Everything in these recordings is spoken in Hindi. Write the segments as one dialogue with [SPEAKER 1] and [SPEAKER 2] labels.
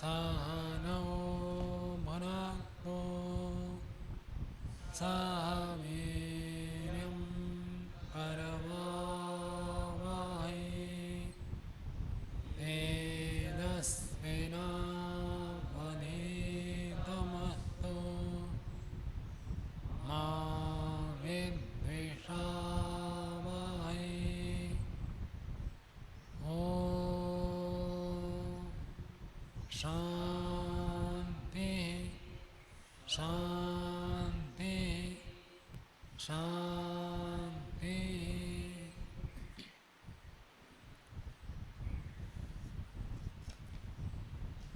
[SPEAKER 1] सहनौ भुनक्तु सह वीर्यं करवावहै तेजस्विनावधीतमस्तु मा विद्विषावहै ॐ शान्ति शान्ति शान्ति।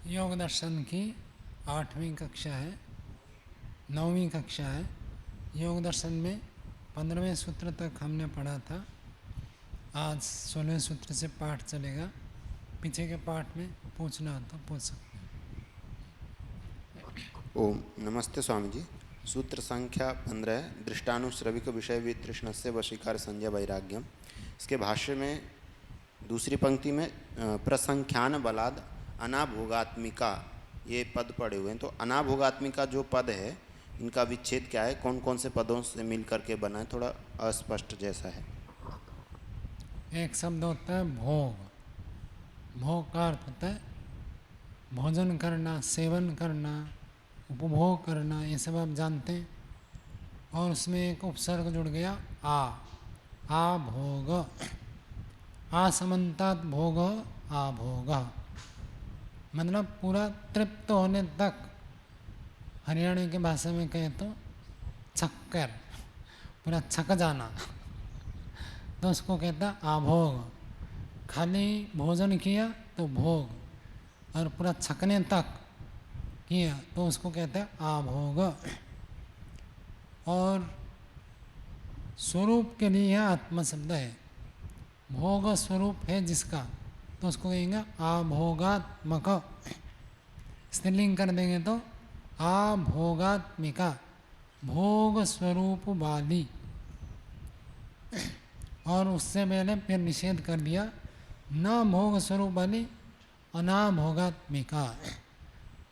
[SPEAKER 1] योग दर्शन की 8वीं कक्षा है, 9वीं कक्षा है। योग दर्शन में 15वें सूत्र तक हमने पढ़ा था। आज 16वें सूत्र से पाठ चलेगा। पीछे के पाठ में पूछना हो तो पूछ सकते हैं।
[SPEAKER 2] ओम नमस्ते स्वामी जी। सूत्र संख्या 15 दृष्टानुश्रविक विषय वितृष्ण से वशीकार संजय वैराग्यम। इसके भाष्य में दूसरी पंक्ति में प्रसंख्यान बलाद अनाभोगात्मिका ये पद पड़े हुए हैं। तो अनाभोगात्मिका जो पद है इनका विच्छेद क्या है, कौन कौन से पदों से मिल करके बना है, थोड़ा अस्पष्ट जैसा है।
[SPEAKER 1] एक शब्द होता है भोग। भोग का अर्थ होता है भोजन करना, सेवन करना, उपभोग करना, ये सब आप जानते हैं। और उसमें एक उपसर्ग जुड़ गया आ भोग। आसमंतात भोग आ भोग, मतलब पूरा तृप्त होने तक। हरियाणा की भाषा में कहें तो छक्कर, पूरा छक जाना, तो उसको कहता आभोग। खाली भोजन किया तो भोग, और पूरा छकने तक किया तो उसको कहते हैं आभोग। और स्वरूप के लिए यह आत्मा शब्द है। भोग स्वरूप है जिसका, तो उसको कहेंगे आभोगात्मक। स्त्रीलिंग कर देंगे तो आभोगात्मिका, भोग स्वरूप वाली। और उससे मैंने फिर निषेध कर दिया, न भोग स्वरूप वाली अनाभोगात्मिका।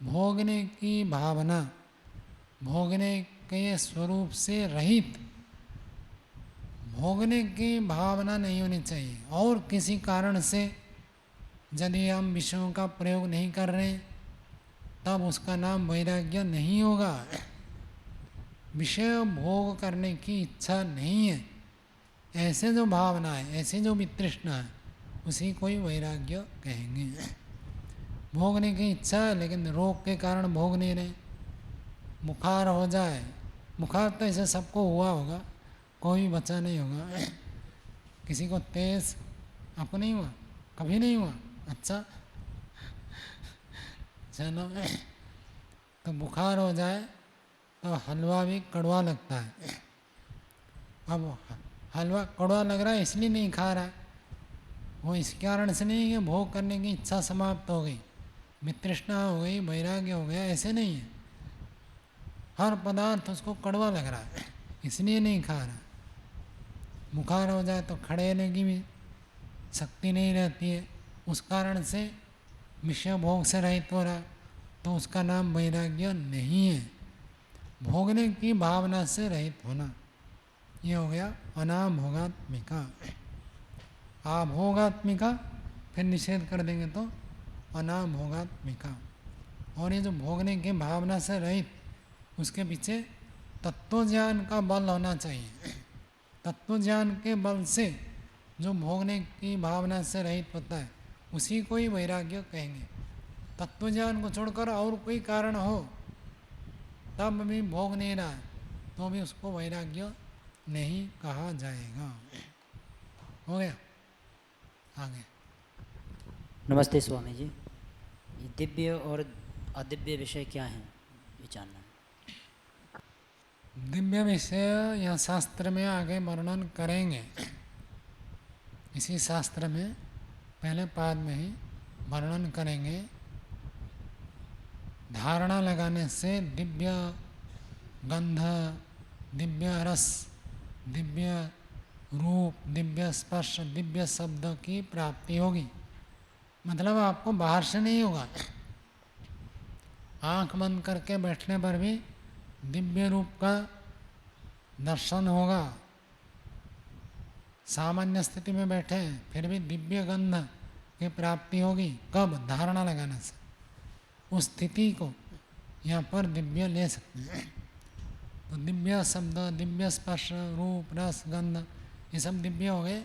[SPEAKER 1] भोगने की भावना, भोगने के स्वरूप से रहित, भोगने की भावना नहीं होनी चाहिए। और किसी कारण से यदि हम विषयों का प्रयोग नहीं कर रहे तब उसका नाम वैराग्य नहीं होगा। विषय भोग करने की इच्छा नहीं है, ऐसे जो भावना है, ऐसे जो वितृष्णा है, उसी को ही वैराग्य कहेंगे। भोगने की इच्छा है लेकिन रोग के कारण भोग नहीं रहे। बुखार हो जाए, बुखार तो ऐसे सबको हुआ होगा, कोई बचा नहीं होगा। किसी को तेज, आपको नहीं हुआ? कभी नहीं हुआ? अच्छा चलो। तो बुखार हो जाए तो हलवा भी कड़वा लगता है। अब हलवा कड़वा लग रहा है इसलिए नहीं खा रहा, वो इस कारण से नहीं कि भोग करने की इच्छा समाप्त हो गई, वितृष्णा हो गई, वैराग्य हो गया, ऐसे नहीं है। हर पदार्थ उसको कड़वा लग रहा है इसलिए नहीं खा रहा। बुखार हो जाए तो खड़े रहने की भी शक्ति नहीं रहती है, उस कारण से विषय भोग से रहित हो रहा, तो उसका नाम वैराग्य नहीं है। भोगने की भावना से रहित होना, ये हो गया अनाभोगात्मिका। आभोगात्मिका फिर निषेध कर देंगे तो अनाभोगात्मिका। और ये जो भोगने की भावना से रहित, उसके पीछे तत्व ज्ञान का बल होना चाहिए। तत्व ज्ञान के बल से जो भोगने की भावना से रहित होता है उसी को ही वैराग्य कहेंगे। तत्व ज्ञान को छोड़कर और कोई कारण हो तब भी भोग नहीं रहा है तो भी उसको वैराग्य नहीं कहा जाएगा। हो गया, आगे।
[SPEAKER 3] नमस्ते स्वामी जी। ये दिव्य और अदिव्य विषय क्या हैं, ये जानना है।
[SPEAKER 1] दिव्य विषय यह शास्त्र में आगे वर्णन करेंगे। इसी शास्त्र में पहले पाद में ही वर्णन करेंगे। धारणा लगाने से दिव्य गंध, दिव्य रस, दिव्य रूप, दिव्य स्पर्श, दिव्य शब्द की प्राप्ति होगी। मतलब आपको बाहर से नहीं होगा, आंख बंद करके बैठने पर भी दिव्य रूप का दर्शन होगा। सामान्य स्थिति में बैठे हैं फिर भी दिव्य गंध की प्राप्ति होगी। कब? धारणा लगाने से। उस स्थिति को यहाँ पर दिव्य ले सकते हैं। तो दिव्य शब्द, दिव्य स्पर्श, रूप, रस, गंध, ये सब दिव्य हो गए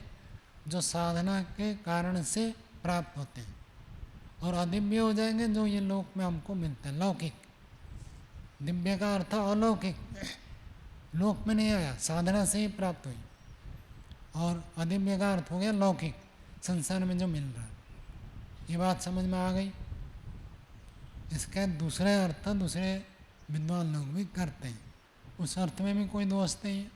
[SPEAKER 1] जो साधना के कारण से प्राप्त होते हैं। और अदिव्य हो जाएंगे जो ये लोक में हमको मिलते हैं, लौकिक। दिव्य का अर्थ अलौकिक, लोक में नहीं आया, साधना से ही प्राप्त हुई। और अदिव्य का अर्थ हो गया लौकिक, संसार में जो मिल रहा है। ये बात समझ में आ गई। इसके दूसरे अर्थ दूसरे विद्वान लोग भी करते हैं, उस अर्थ में भी कोई दोष नहीं है।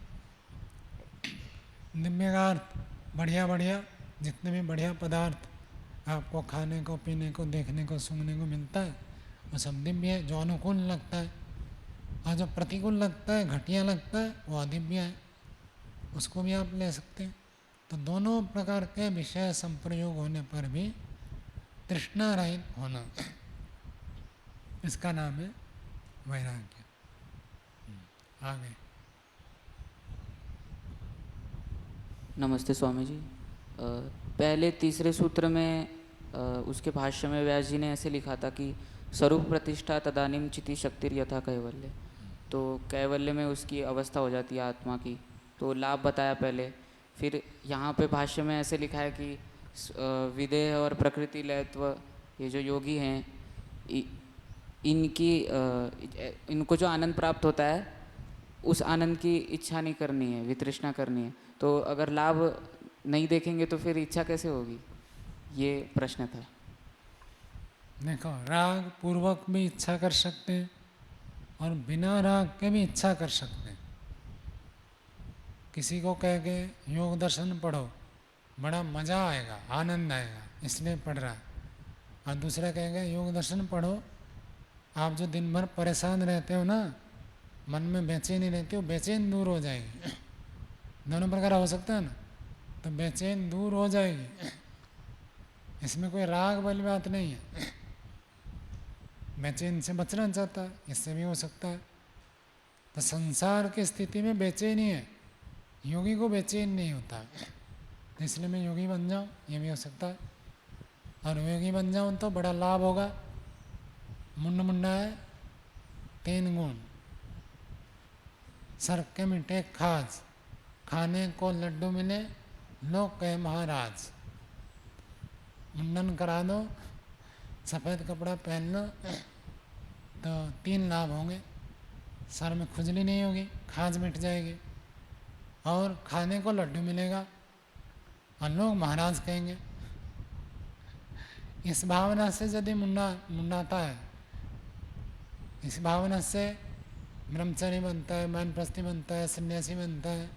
[SPEAKER 1] दिव्य का अर्थ बढ़िया बढ़िया, जितने भी बढ़िया पदार्थ आपको खाने को, पीने को, देखने को, सूंघने को मिलता है वो सब दिव्य है, जो अनुकूल लगता है। और जो प्रतिकूल लगता है, घटिया लगता है, वो अदिव्य है, उसको भी आप ले सकते हैं। तो दोनों प्रकार के विषय संप्रयोग होने पर भी तृष्णा रहित होना, इसका नाम है वैराग्य। आगे।
[SPEAKER 4] नमस्ते स्वामी जी। पहले तीसरे सूत्र में उसके भाष्य में व्यास जी ने ऐसे लिखा था कि स्वरूप प्रतिष्ठा तदानीम चिति शक्तिर यथा कैवल्य। तो कैवल्य में उसकी अवस्था हो जाती है आत्मा की, तो लाभ बताया पहले। फिर यहाँ पे भाष्य में ऐसे लिखा है कि विदेह और प्रकृति लयत्व, ये जो योगी हैं इनको जो आनंद प्राप्त होता है उस आनंद की इच्छा नहीं करनी है, वितृष्णा करनी है। तो अगर लाभ नहीं देखेंगे तो फिर इच्छा कैसे होगी, ये प्रश्न था।
[SPEAKER 1] देखो, राग पूर्वक भी इच्छा कर सकते हैं और बिना राग के भी इच्छा कर सकते हैं। किसी को कह के योग दर्शन पढ़ो, बड़ा मज़ा आएगा, आनंद आएगा, इसलिए पढ़ रहा है। और दूसरा कहेगा योग दर्शन पढ़ो, आप जो दिन भर परेशान रहते हो ना, मन में बेचैनी रहती हो, बेचैन दूर हो जाएगी। दोनों प्रकार हो सकता है ना, तो बेचैन दूर हो जाएगी, इसमें कोई राग वाली बात नहीं है। बेचैन से बचना चाहता है, इससे भी हो सकता है। तो संसार की स्थिति में बेचैनी है, योगी को बेचैन नहीं होता है, तो इसलिए मैं योगी बन जाऊँ, ये भी हो सकता है। और योगी बन जाऊँ तो बड़ा लाभ होगा। मुंड मुंडा है 3 गुण, सर के मिठे खाज, खाने को लड्डू मिले लोग कहे महाराज। मुंडन करा दो, सफ़ेद कपड़ा पहन लो, तो 3 लाभ होंगे। सर में खुजली नहीं होगी, खाज मिट जाएगी, और खाने को लड्डू मिलेगा और लोग महाराज कहेंगे। इस भावना से यदि मुंडाता है, इस भावना से ब्रह्मचारी बनता है, वानप्रस्थी बनता है, सन्यासी बनता है,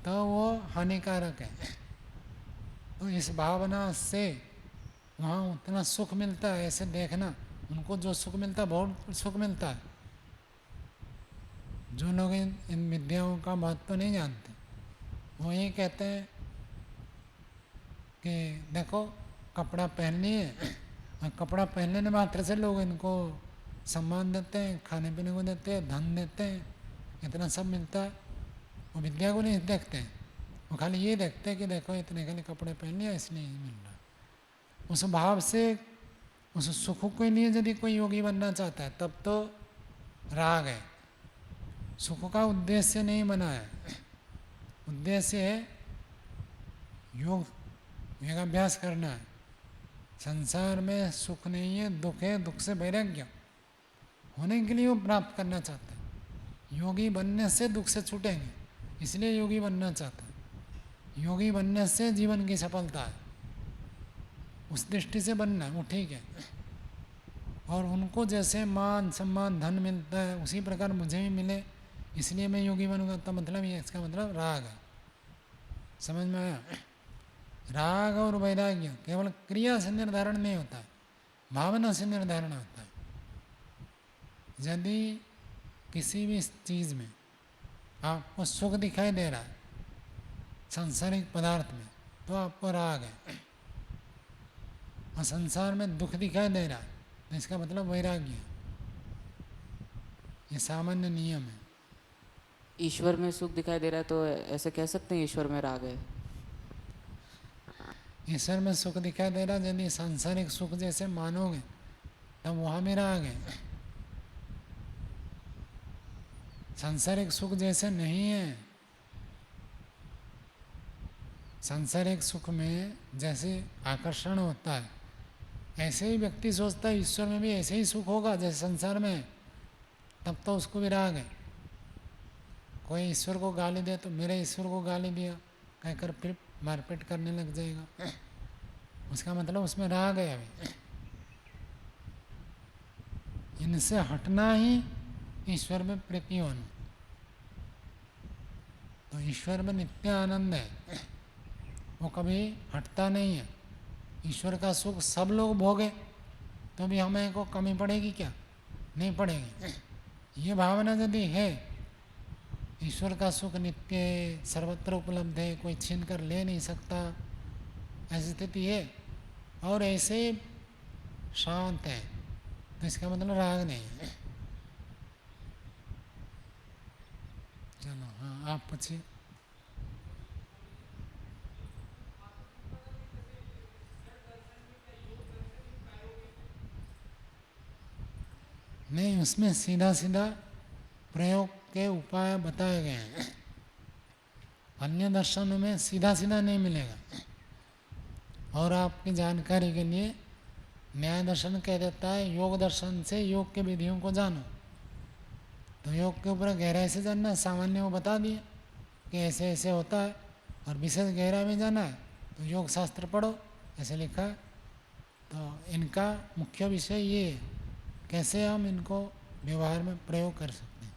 [SPEAKER 1] तो वो हानिकारक है। तो इस भावना से वहाँ उतना सुख मिलता है, ऐसे देखना, उनको जो सुख मिलता है बहुत सुख मिलता है। जो लोग इन विद्याओं का महत्व नहीं जानते, वो ये कहते हैं कि देखो कपड़ा पहन लिए, और कपड़ा पहनने मात्र से लोग इनको सम्मान देते हैं, खाने पीने को देते हैं, धन देते हैं, इतना सब मिलता है। वो विद्या को नहीं देखते हैं, वो खाली ये देखते हैं कि देखो इतने खाली कपड़े पहन लिया इसलिए ये मिल रहा। उस भाव से, उस सुख के लिए यदि कोई योगी बनना चाहता है तब तो राग है। सुख का उद्देश्य नहीं बना है, उद्देश्य है योगाभ्यास करना है। संसार में सुख नहीं है, दुख है, दुख से वैराग्य होने के लिए वो प्राप्त करना चाहता है। योगी बनने से दुख से छूटेंगे, इसलिए योगी बनना चाहता है। योगी बनने से जीवन की सफलता है, उस दृष्टि से बनना है, वो ठीक है। और उनको जैसे मान सम्मान धन मिलता है उसी प्रकार मुझे भी मिले, इसलिए मैं योगी बनूंगा, तो मतलब ये, इसका मतलब राग है। समझ में आया? राग और वैराग्य केवल क्रिया से निर्धारण नहीं होता है, भावना से निर्धारण होता है। यदि किसी भी चीज़ में आपको सुख दिखाई दे रहा है सांसारिक पदार्थ में, तो आपको राग है। और संसार में दुख दिखाई दे रहा है तो इसका मतलब वैराग्य है। ये सामान्य नियम है।
[SPEAKER 4] ईश्वर में सुख दिखाई दे रहा है तो ऐसे कह सकते हैं ईश्वर में राग है।
[SPEAKER 1] ईश्वर में सुख दिखाई दे रहा, यदि सांसारिक सुख जैसे मानोगे तब वहाँ भी राग है। सांसारिक सुख जैसे नहीं है। सांसारिक सुख में जैसे आकर्षण होता है, ऐसे ही व्यक्ति सोचता है ईश्वर में भी ऐसे ही सुख होगा जैसे संसार में है, तब तो उसको भी राग है। कोई ईश्वर को गाली दे तो मेरे ईश्वर को गाली दिया कहकर फिर मारपीट करने लग जाएगा, उसका मतलब उसमें राग है। अभी इनसे हटना ही ईश्वर में प्रीति होना। तो ईश्वर में नित्य आनंद है, वो कभी हटता नहीं है। ईश्वर का सुख सब लोग भोगे तो भी हमें को कमी पड़ेगी क्या? नहीं पड़ेगी। ये भावना यदि है ईश्वर का सुख नित्य है, सर्वत्र उपलब्ध है, कोई छीन कर ले नहीं सकता, ऐसी स्थिति है, और ऐसे शांत है, तो इसका मतलब राग नहीं है। चलो हाँ, आप पूछिए। नहीं, उसमें सीधा सीधा प्रयोग के उपाय बताए गए हैं। अन्य दर्शनों में सीधा सीधा नहीं मिलेगा। और आपकी जानकारी के लिए न्याय दर्शन कह देता है योग दर्शन से योग के विधियों को जानो। तो योग के ऊपर गहराई से जानना, सामान्य वो बता दिए कि ऐसे ऐसे होता है, और विशेष गहराई में जाना है तो योग शास्त्र पढ़ो, ऐसे लिखा है। तो इनका मुख्य विषय ये है कैसे हम इनको व्यवहार में प्रयोग कर सकते हैं।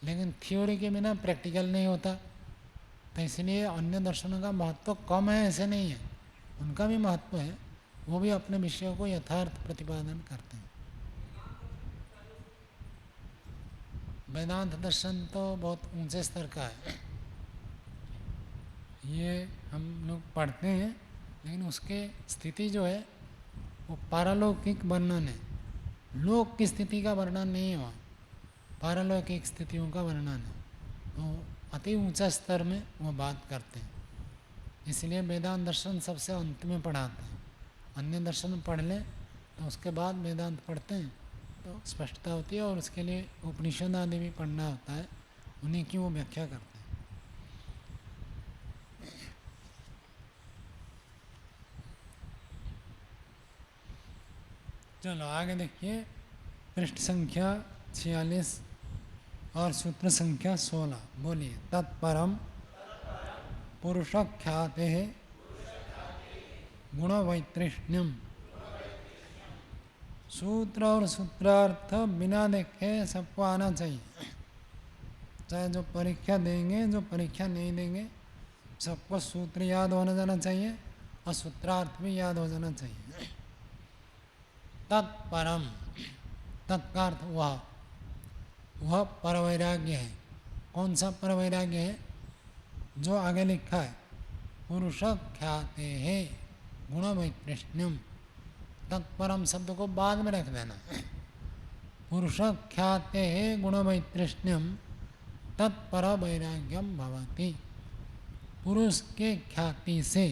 [SPEAKER 1] लेकिन थ्योरी के बिना प्रैक्टिकल नहीं होता, तो इसलिए अन्य दर्शनों का महत्व कम है ऐसे नहीं है, उनका भी महत्व है, वो भी अपने विषयों को यथार्थ प्रतिपादन करते हैं। वेदांत दर्शन तो बहुत ऊंचे स्तर का है, ये हम लोग पढ़ते हैं, लेकिन उसके स्थिति जो है वो पारलौकिक वर्णन है, लोक की स्थिति का वर्णन नहीं है वहाँ, पारलौकिक स्थितियों का वर्णन है। तो अति ऊंचा स्तर में वो बात करते हैं, इसलिए वेदांत दर्शन सबसे अंत में पढ़ाते हैं। अन्य दर्शन पढ़ लें तो उसके बाद वेदांत पढ़ते हैं तो स्पष्टता होती है, और उसके लिए उपनिषद आदि भी पढ़ना होता है, उन्हीं की वो व्याख्या करते हैं। चलो आगे देखिए, पृष्ठ संख्या 46 और सूत्र संख्या 16। बोलिए। तत्परम पुरुष ख्याते गुणवैतृष्ण्यम। सूत्र और सूत्रार्थ बिना देखे सबको आना चाहिए, चाहे जो परीक्षा देंगे जो परीक्षा नहीं देंगे, सबको सूत्र याद होना जाना चाहिए और सूत्रार्थ भी याद हो जाना चाहिए। तत्परम, तत्का अर्थ वह परवैराग्य है। कौन सा परवैराग्य है? जो आगे लिखा है, पुरुष ख्याते है गुणवैतृष्ण्यम। तत्परम शब्द को बाद में रख देना। पुरुष ख्याते है गुणवैतृष्ण्यम तत्पर वैराग्यम भवति। पुरुष के ख्याति से,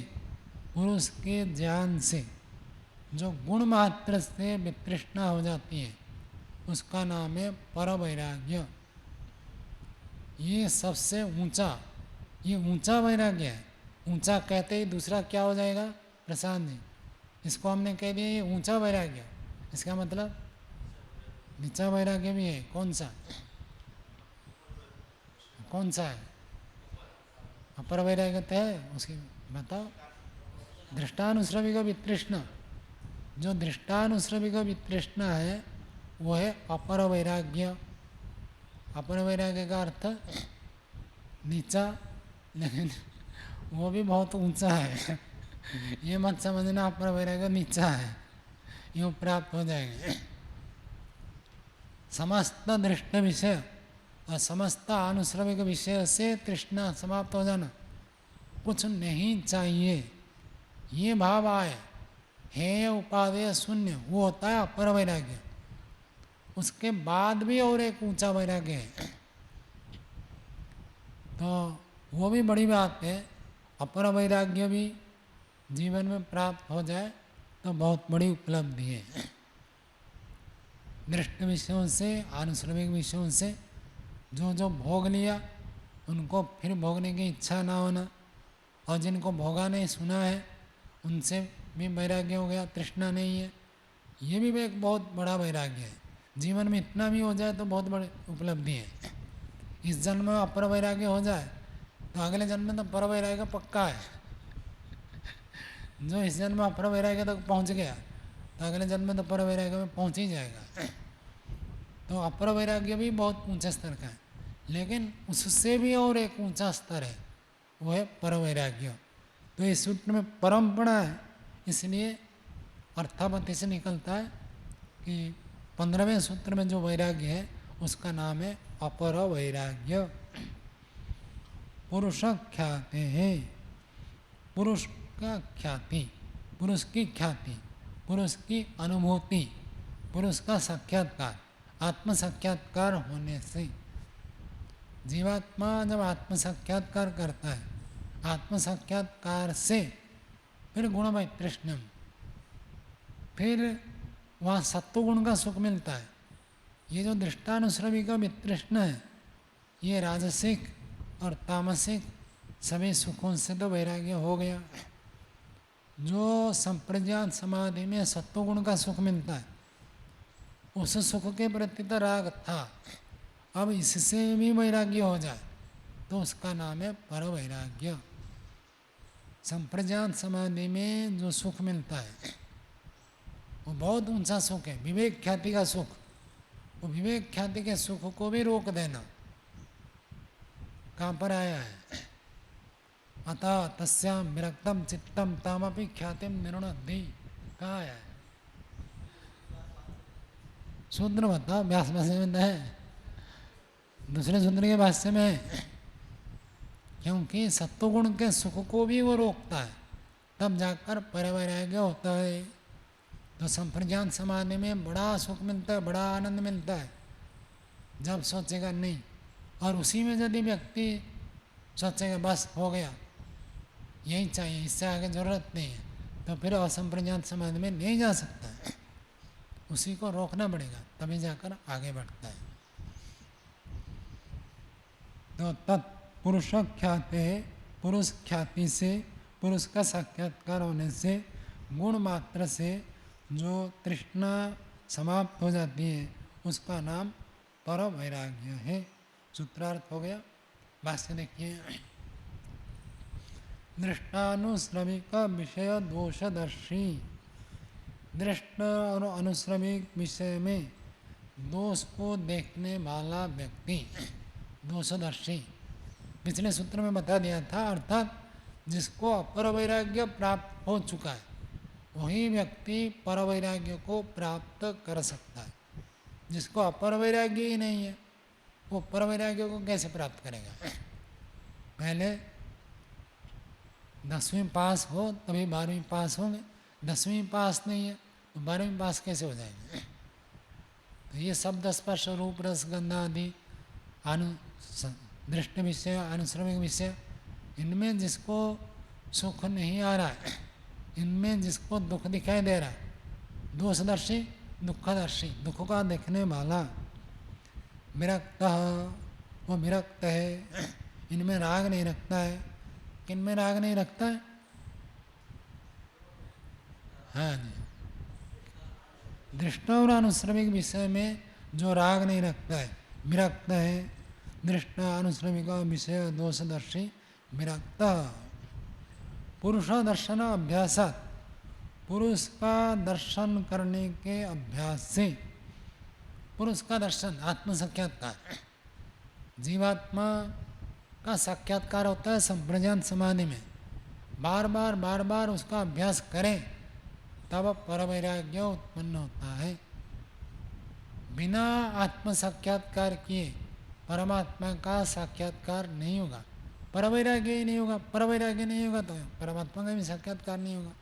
[SPEAKER 1] पुरुष के ज्ञान से जो गुण मात्र से वितृष्णा हो जाती है उसका नाम है पर वैराग्य। ये सबसे ऊंचा, ये ऊंचा वैराग्य है। ऊंचा कहते ही दूसरा क्या हो जाएगा प्रशांत जी? इसको हमने कह दिया ये ऊंचा वैराग्य, इसका मतलब नीचा वैराग्य भी है। कौन सा, कौन सा है? अपर वैराग्य तो है, उसकी बताओ। दृष्टानुश्रविक वितृष्णा, जो दृष्टानुश्रविक वितृष्णा है वो है अपर वैराग्य। अपर वैराग्य का अर्थ नीचा, लेकिन वो भी बहुत ऊंचा है। ये मत समझना अपर वैराग्य नीचा है, यूँ प्राप्त हो जाएंगे। समस्त दृष्ट विषय और समस्त अनुश्रविक विषय से तृष्णा समाप्त हो जाना, कुछ नहीं चाहिए, ये भाव आए, हे उपादेय शून्य, वो होता है अपर वैराग्य। उसके बाद भी और एक ऊंचा वैराग्य है, तो वो भी बड़ी बात है। अपर वैराग्य भी जीवन में प्राप्त हो जाए तो बहुत बड़ी उपलब्धि है। दृष्ट विषयों से, आनुश्रमिक विषयों से जो जो भोग लिया उनको फिर भोगने की इच्छा ना होना, और जिनको भोगा नहीं सुना है उनसे भी वैराग्य हो गया, तृष्णा नहीं है। ये भी एक बहुत बड़ा वैराग्य है। जीवन में इतना भी हो जाए तो बहुत बड़ी उपलब्धि है। इस जन्म में अपर वैराग्य हो जाए तो अगले जन्म में तो पर वैराग्य पक्का है। जो इस जन्म में अपर वैराग्य तक पहुंच गया तो अगले जन्म में तो पर वैराग्य में पहुंच ही जाएगा। तो अपर वैराग्य भी बहुत ऊंचे स्तर का है, लेकिन उससे भी और एक ऊंचा स्तर है, वो है पर वैराग्य। तो इस सूत्र में परम पड़ा है, इसलिए अर्थापत्ति से निकलता है कि 15वें सूत्र में जो वैराग्य है उसका नाम है अपर वैराग्य। पुरुष ख्याति है, पुरुष का ख्याति, पुरुष की ख्याति, पुरुष की अनुभूति, पुरुष का साक्षात्कार, आत्म साक्षात्कार होने से जीवात्मा जब आत्म साक्षात्कार करता है, आत्म साक्षात्कार से फिर गुणमय तृष्णम, फिर वहाँ सत्वगुण का सुख मिलता है। ये जो दृष्टानुश्रवी का वितृष्ण है, ये राजसिक और तामसिक सभी सुखों से तो वैराग्य हो गया। जो संप्रज्ञात समाधि में सत्वगुण का सुख मिलता है, उस सुख के प्रति तो राग था, अब इससे भी वैराग्य हो जाए तो उसका नाम है पर वैराग्य। संप्रज्ञात समाधि में जो सुख मिलता है वो बहुत ऊंचा सुख है, विवेक ख्याति का सुख। वो विवेक ख्याति के सुख को भी रोक देना कहाँ पर आया है? अतः तस्याम विरक्तम चित्तम तामपि ख्यातिम निर्णद्धि, कहाँ आया है? सूत्र बताओ, व्यास भाष्य में है, दूसरे सूत्र के भाष्य में है। क्योंकि सत्वगुण के सुख को भी वो रोकता है, तब जाकर परवैराग्य होता है। तो संप्रज्ञान समाधि में बड़ा सुख मिलता है, बड़ा आनंद मिलता है जब सोचेगा नहीं, और उसी में यदि व्यक्ति सोचेगा बस हो गया, यही चाहिए, इससे आगे जरूरत नहीं है, तो फिर असंप्रज्ञात समाधि में नहीं जा सकता है। उसी को रोकना पड़ेगा, तभी जाकर आगे बढ़ता है। तो तत्पुरुष ख्याति है, पुरुष ख्याति से, पुरुष का साक्षात्कार होने से, गुण मात्र से जो तृष्णा समाप्त हो जाती है उसका नाम पर वैराग्य है। सूत्रार्थ हो गया। भाष्य देखिए, दृष्टानुश्रमिक विषय दोषदर्शी, दृष्ट और अनुश्रमिक विषय में दोष को देखने वाला व्यक्ति दोषदर्शी, पिछले सूत्र में बता दिया था, अर्थात जिसको अपर वैराग्य प्राप्त हो चुका है वही व्यक्ति पर वैराग्य को प्राप्त कर सकता है। जिसको अपर वैराग्य ही नहीं है वो पर वैराग्य को कैसे प्राप्त करेगा? पहले 10वीं पास हो तभी 12वीं पास होंगे, 10वीं पास नहीं है तो 12वीं पास कैसे हो जाएंगे? तो ये शब्द स्पर्श रूप रस गंध आदि दृष्ट विषय, अनुश्रमिक विषय, इनमें जिसको सुख नहीं आ रहा है, इनमें जिसको दुख दिखाई दे रहा है, दोषदर्शी दुखदर्शी, दुख का देखने वाला, विरक्त, वो विरक्त है, इनमें राग नहीं रखता है। किन में राग नहीं रखता है? हाँ जी, दृष्ट और अनुश्रमिक विषय में जो राग नहीं रखता है विरक्त है। दृष्ट अनुश्रमिक विषय दोषदर्शी विरक्त। पुरुष दर्शन अभ्यासात, पुरुष का दर्शन करने के अभ्यास से, पुरुष का दर्शन आत्म साक्षात्कार, जीवात्मा का साक्षात्कार होता है संप्रज्ञात समाधि में। बार बार उसका अभ्यास करें तब परवैराग्य उत्पन्न होता है। बिना आत्म साक्षात्कार किए परमात्मा का साक्षात्कार नहीं होगा, परवैराग्य ही नहीं होगा। परवैराग्य नहीं होगा तो परमात्मा का भी साक्षात्कार नहीं होगा।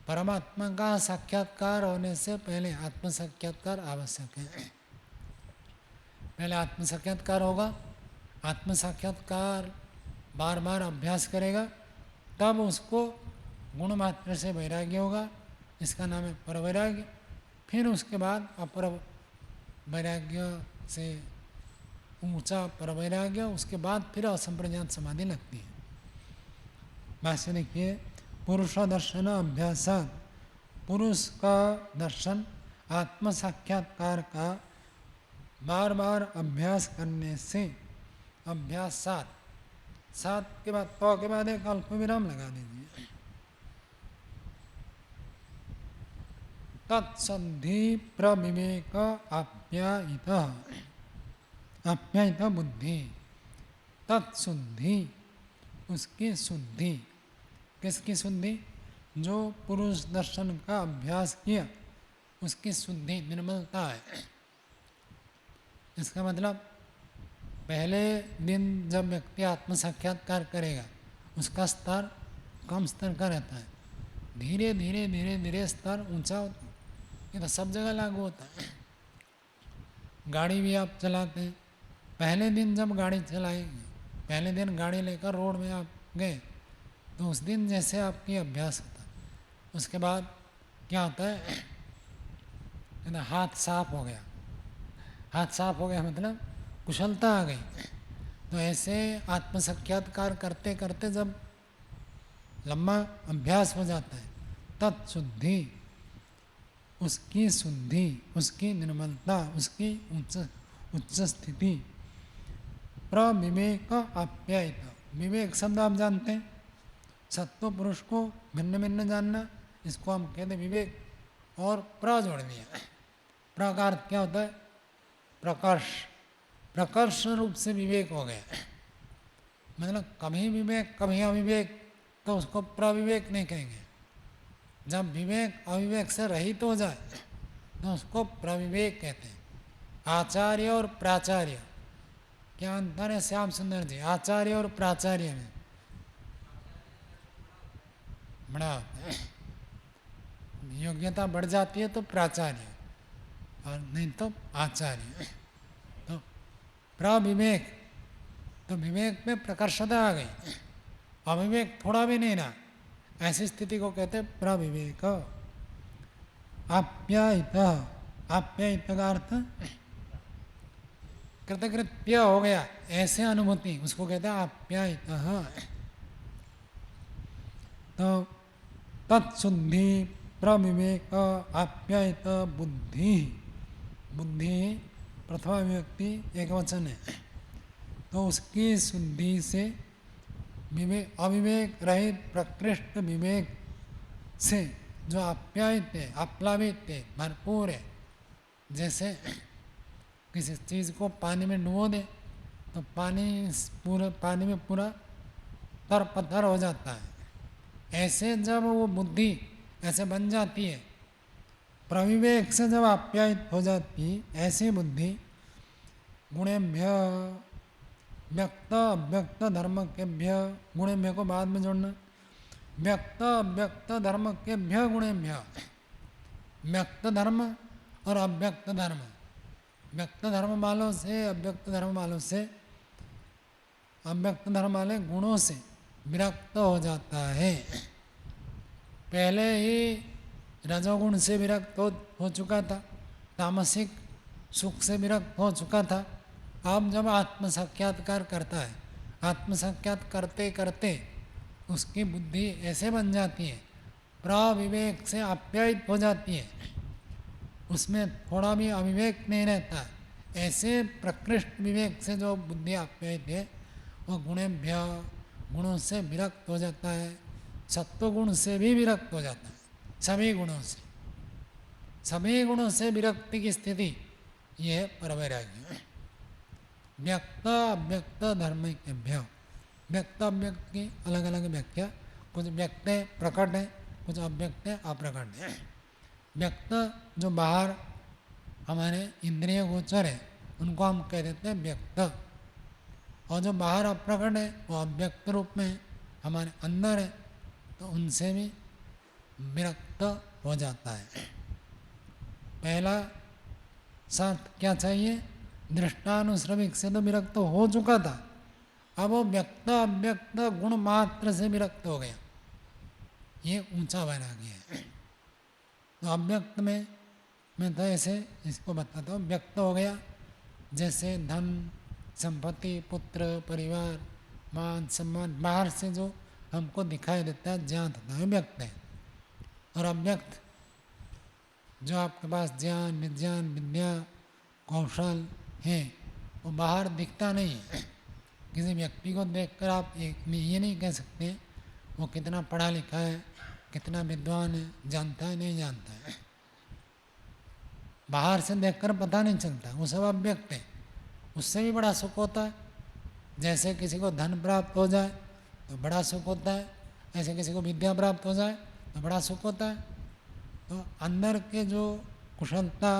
[SPEAKER 1] परमात्मा का साक्षात्कार होने से पहले आत्म साक्षात्कार आवश्यक है। पहले आत्म साक्षात्कार होगा, आत्म साक्षात्कार बार बार अभ्यास करेगा, तब उसको गुण मात्र से वैराग्य होगा, इसका नाम है पर वैराग्य। फिर उसके बाद अपर वैराग्य से ऊंचा पर वैराग्य, उसके बाद फिर असंप्रज्ञात समाधि लगती है। भाष्य देखिए, पुरुष दर्शन अभ्यासात, पुरुष का दर्शन आत्म साक्षात्कार का बार बार अभ्यास करने से, अभ्यासात, सात के बाद तो के बाद एक अल्प विराम लगा दीजिए। तत्संधि प्रविवेक आप्यायित, आप्यायित बुद्धि, तत्शुद्धि, उसकी शुद्धि। किसकी शुद्धि? जो पुरुष दर्शन का अभ्यास किया उसकी शुद्धि, निर्मलता है। इसका मतलब पहले दिन जब व्यक्ति आत्म साक्षात्कार करेगा उसका स्तर कम स्तर का रहता है, धीरे धीरे धीरे धीरे स्तर ऊंचा होता है। ये तो सब जगह लागू होता है। गाड़ी भी आप चलाते हैं, पहले दिन जब गाड़ी चलाएंगे, पहले दिन गाड़ी लेकर रोड में आप गए तो उस दिन जैसे आपकी अभ्यास होता है, उसके बाद क्या होता है, हाथ साफ हो गया। हाथ साफ हो गया मतलब कुशलता आ गई। तो ऐसे आत्म साक्षात्कार करते करते जब लंबा अभ्यास हो जाता है, तत्शुद्धि, उसकी शुद्धि, उसकी निर्मलता, उसकी उच्च स्थिति। प्रविवेक आप्यायित, विवेक शब्द आप जानते हैं, सत्व पुरुष को भिन्न भिन्न जानना, इसको हम कहते विवेक। और प्र जोड़ दिया। प्र का अर्थ क्या होता है? प्रकर्ष, प्रकर्ष रूप से विवेक हो गया। मतलब कभी विवेक कभी अविवेक, तो उसको प्रविवेक नहीं कहेंगे। जब विवेक अविवेक से रहित हो जाए तो उसको प्रविवेक कहते हैं। आचार्य और प्राचार्य, क्या अंतर है श्याम सुंदर जी आचार्य और प्राचार्य में? बड़ा योग्यता बढ़ जाती है तो प्राचार्य, और नहीं तो आचार्य। तो प्रविवेक, तो विवेक में प्रकर्षता आ गई, अविवेक थोड़ा भी नहीं रहा, ऐसी स्थिति को कहते हैं प्रविवेक। आप्यायित, आप्यायित का अर्थ कृतकृत्य हो गया, ऐसे अनुभूति, उसको कहते हैं आप्यायित। तो तत्शुद्धि प्रविवेक आप्यायित बुद्धि, बुद्धि प्रथमा विभक्ति एक वचन है, तो उसकी शुद्धि से विवेक, अविवेक रहित प्रकृष्ट विवेक से जो आप्यायित है, आप्लावित है, भरपूर है। जैसे किसी चीज़ को पानी में डुबो दे तो पानी में पूरा तर पत्थर हो जाता है। ऐसे जब वो बुद्धि ऐसे बन जाती है, प्रविवेक से जब आप्यायित हो जाती, ऐसी बुद्धि गुणेभ्य व्यक्त अव्यक्त धर्म के भ्य, गुणेभ्य को बाद में जोड़ना, व्यक्त अव्यक्त धर्म के भ्य गुणेभ्य, व्यक्त धर्म और अव्यक्त धर्म, व्यक्त धर्म वालों से अव्यक्त धर्म वालों से, अव्यक्त धर्म वाले गुणों से विरक्त हो जाता है। पहले ही रजोगुण से विरक्त हो चुका था, तामसिक सुख से विरक्त हो चुका था। अब जब आत्म साक्षात्कार करता है, आत्म साक्षात करते करते उसकी बुद्धि ऐसे बन जाती है, प्रविवेक से आप्यायित हो जाती है, उसमें थोड़ा भी अविवेक नहीं रहता। ऐसे प्रकृष्ट विवेक से जो बुद्धि आप्यायित है वो गुणेभ्य, गुणों से विरक्त हो जाता है, सत्व गुण से भी विरक्त हो जाता है, सभी गुणों से, सभी गुणों से विरक्ति की स्थिति ये है परवैराग्य। व्यक्त अव्यक्त धर्म के भ्य, व्यक्त अव्यक्त की अलग अलग व्याख्या, कुछ व्यक्त है प्रकट है, कुछ अव्यक्त है अप्रकट है। व्यक्त जो बाहर हमारे इंद्रिय गोचर है उनको हम कह देते हैं व्यक्त, और जो बाहर अप्रकट है वो अव्यक्त रूप में है, हमारे अंदर है, तो उनसे भी विरक्त हो जाता है। पहला शर्त क्या चाहिए? दृष्टानुश्रविक से तो विरक्त हो चुका था, अब वो व्यक्त अव्यक्त गुण मात्र से विरक्त हो गया, ये ऊंचा वैराग्य है। तो अव्यक्त में मैं तो ऐसे इसको बताता हूँ, व्यक्त हो गया जैसे धन संपत्ति पुत्र परिवार मान सम्मान बाहर से जो हमको दिखाई देता है ज्ञात होता है व्यक्त है। और अव्यक्त जो आपके पास ज्ञान विज्ञान विद्या कौशल है वो बाहर दिखता नहीं है। किसी व्यक्ति को देखकर आप ये नहीं कह सकते वो कितना पढ़ा लिखा है कितना विद्वान है, जानता है नहीं जानता है, बाहर से देखकर पता नहीं चलता, वो सब अव्यक्त है। उससे भी बड़ा सुख होता है, जैसे किसी को धन प्राप्त हो जाए तो बड़ा सुख होता है, ऐसे किसी को विद्या प्राप्त हो जाए तो बड़ा सुख होता है। तो अंदर के जो कुशलता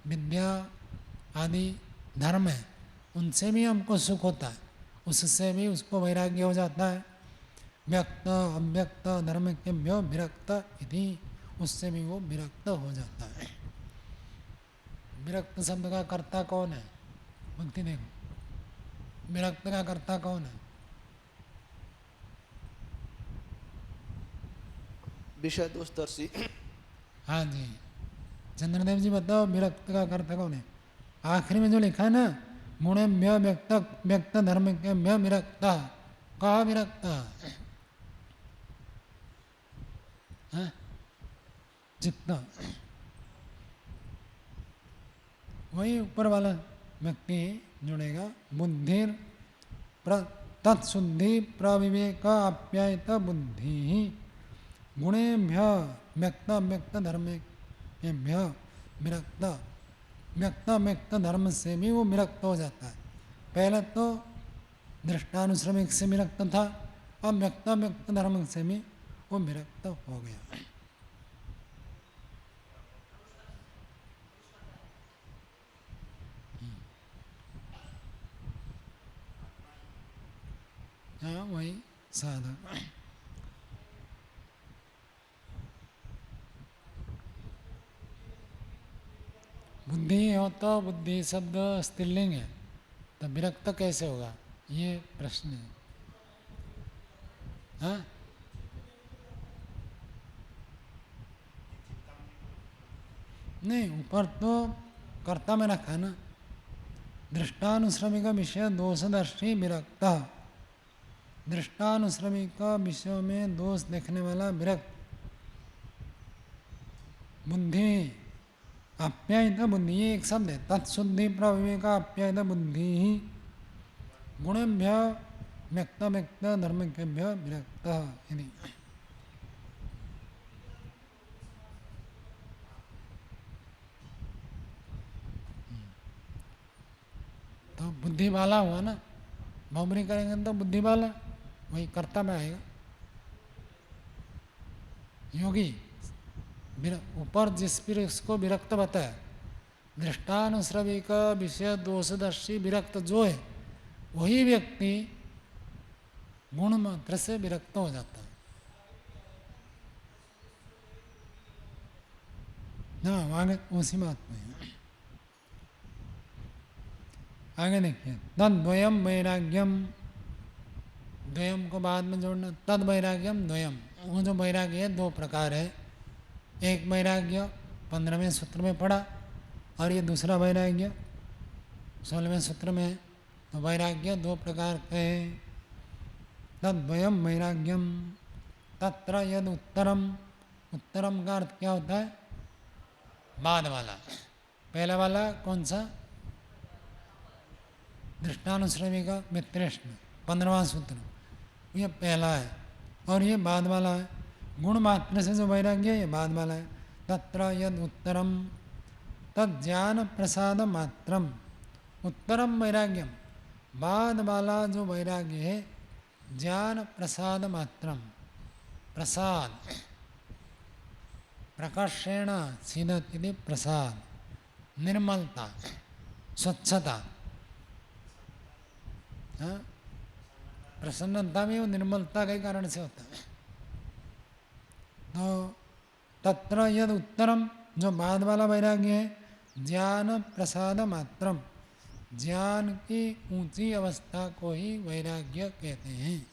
[SPEAKER 1] विद्या आदि धर्म है उनसे भी हमको सुख होता है, उससे भी उसको वैराग्य हो जाता है। व्यक्त अव्यक्त धर्म के व्यो विरक्त इति, उससे भी वो विरक्त हो जाता है। विरक्त शब्द का कर्ता कौन है? भक्ति देखो, विरक्त का कर्ता कौन है?
[SPEAKER 5] विषय दोषदर्शी।
[SPEAKER 1] हाँ जी, चंद्रदेव जी बताओ विरक्त का कर्ता कौन है? आखिरी में जो लिखा है ना, गुणे म्य व्यक्त व्यक्त धर्म के म्य विरक्त, कहा विरक्त? चित्त, वही ऊपर वाला व्यक्ति जुड़ेगा। बुद्धि तत्शुद्धि प्रविवेक आप्यायित बुद्धि ही गुणेभ्य व्यक्त व्यक्त धर्म के भ्य विरक्त, व्यक्त व्यक्त धर्म से भी वो विरक्त हो जाता है। पहले तो दृष्टानुश्रमिक से विरक्त था, अब व्यक्त व्यक्त धर्म से भी वो विरक्त हो गया। हाँ वही साधक। बुद्धि हो तो बुद्धि शब्द स्त्रीलिंग है तो विरक्त कैसे होगा, ये प्रश्न है। हाँ नहीं, ऊपर तो कर्ता में रखा ना, दृष्टानुश्रमिक विषय दोषदर्शी विरक्त, दृष्टानुश्रमिक विषयों में दोष देखने वाला विरक्त। बुद्धि आप्यायित बुद्धि, ये एक शब्द है, तत्शुद्धि प्रविवेक आप्यायित बुद्धि ही गुणेभ्य व्यक्त व्यक्त धर्म के भ्य विरक्त। तो बुद्धि वाला हुआ ना, बहुबरी करेंगे तो बुद्धि वाला, वही कर्ता में आएगा। योगी ऊपर जिस पर उसको विरक्त बताया, दृष्टानुश्रविक विषय दोषदर्शी विरक्त जो है वही व्यक्ति गुण मात्र से विरक्त हो जाता है। हाँ आगे उसी बात में आगे देखिए, तद्वयम वैराग्यम, द्वयम को बाद में जोड़ना, तद वैराग्यम द्वयम। वो जो वैराग्य है दो प्रकार है, एक वैराग्य 15वें सूत्र में पढ़ा और ये दूसरा वैराग्य 16वें सूत्र में है। तो वैराग्य दो प्रकार के हैं। तद्वयम वैराग्यम, तत्र यद उत्तरम, उत्तरम का अर्थ क्या होता है? बाद वाला। पहला वाला कौन सा? दृष्टानुश्रमिक मित्रेष्ण 15वां सूत्र, ये पहला है और ये बाद वाला है। गुण मात्र से जो वैराग्य है ये बाद वाला है। तत्र यद उत्तरम तद ज्ञान प्रसाद मात्रम, उत्तरम वैराग्यम, बाद वाला जो वैराग्य है ज्ञान प्रसाद मात्रम, प्रसाद प्रकाशेण सीदति प्रसाद, निर्मलता स्वच्छता। हाँ प्रसन्नता में वो निर्मलता के कारण से होता है। तो तत्र यद उत्तरम, जो बाद वाला वैराग्य है, ज्ञान प्रसाद मात्रम, ज्ञान की ऊंची अवस्था को ही वैराग्य कहते हैं।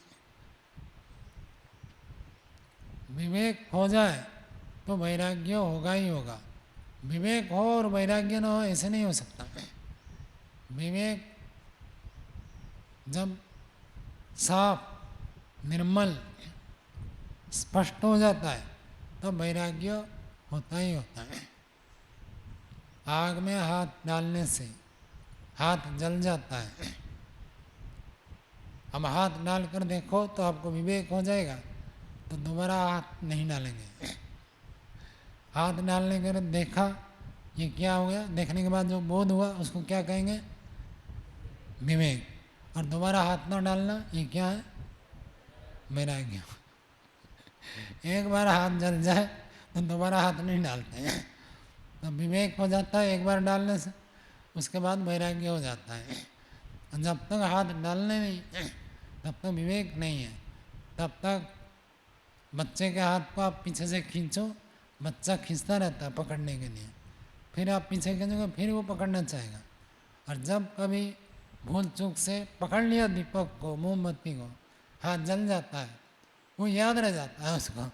[SPEAKER 1] विवेक हो जाए तो वैराग्य होगा ही होगा। विवेक हो और वैराग्य न हो ऐसे नहीं हो सकता। विवेक जब साफ निर्मल स्पष्ट हो जाता है तो वैराग्य होता ही होता है। आग में हाथ डालने से हाथ जल जाता है। अब हाथ डालकर देखो तो आपको विवेक हो जाएगा, तो दोबारा हाथ नहीं डालेंगे। हाथ डालने के बाद देखा ये क्या हो गया, देखने के बाद जो बोध हुआ उसको क्या कहेंगे, विवेक। और दोबारा हाथ न डालना ये क्या है, वैराग्य। एक बार हाथ जल जाए तो दोबारा हाथ नहीं डालते हैं, तो विवेक हो जाता है एक बार डालने से, उसके बाद वैराग्य हो जाता है। और जब तक हाथ डालने नहीं तब तक विवेक नहीं है। तब तक बच्चे के हाथ को आप पीछे से खींचो, बच्चा खींचता रहता है पकड़ने के लिए, फिर आप पीछे खींचोगे फिर वो पकड़ना चाहेगा। और जब कभी भूल चूक से पकड़ लिया दीपक को, मोमबत्ती को, हाथ जल जाता है, वो याद रह जाता है उसको।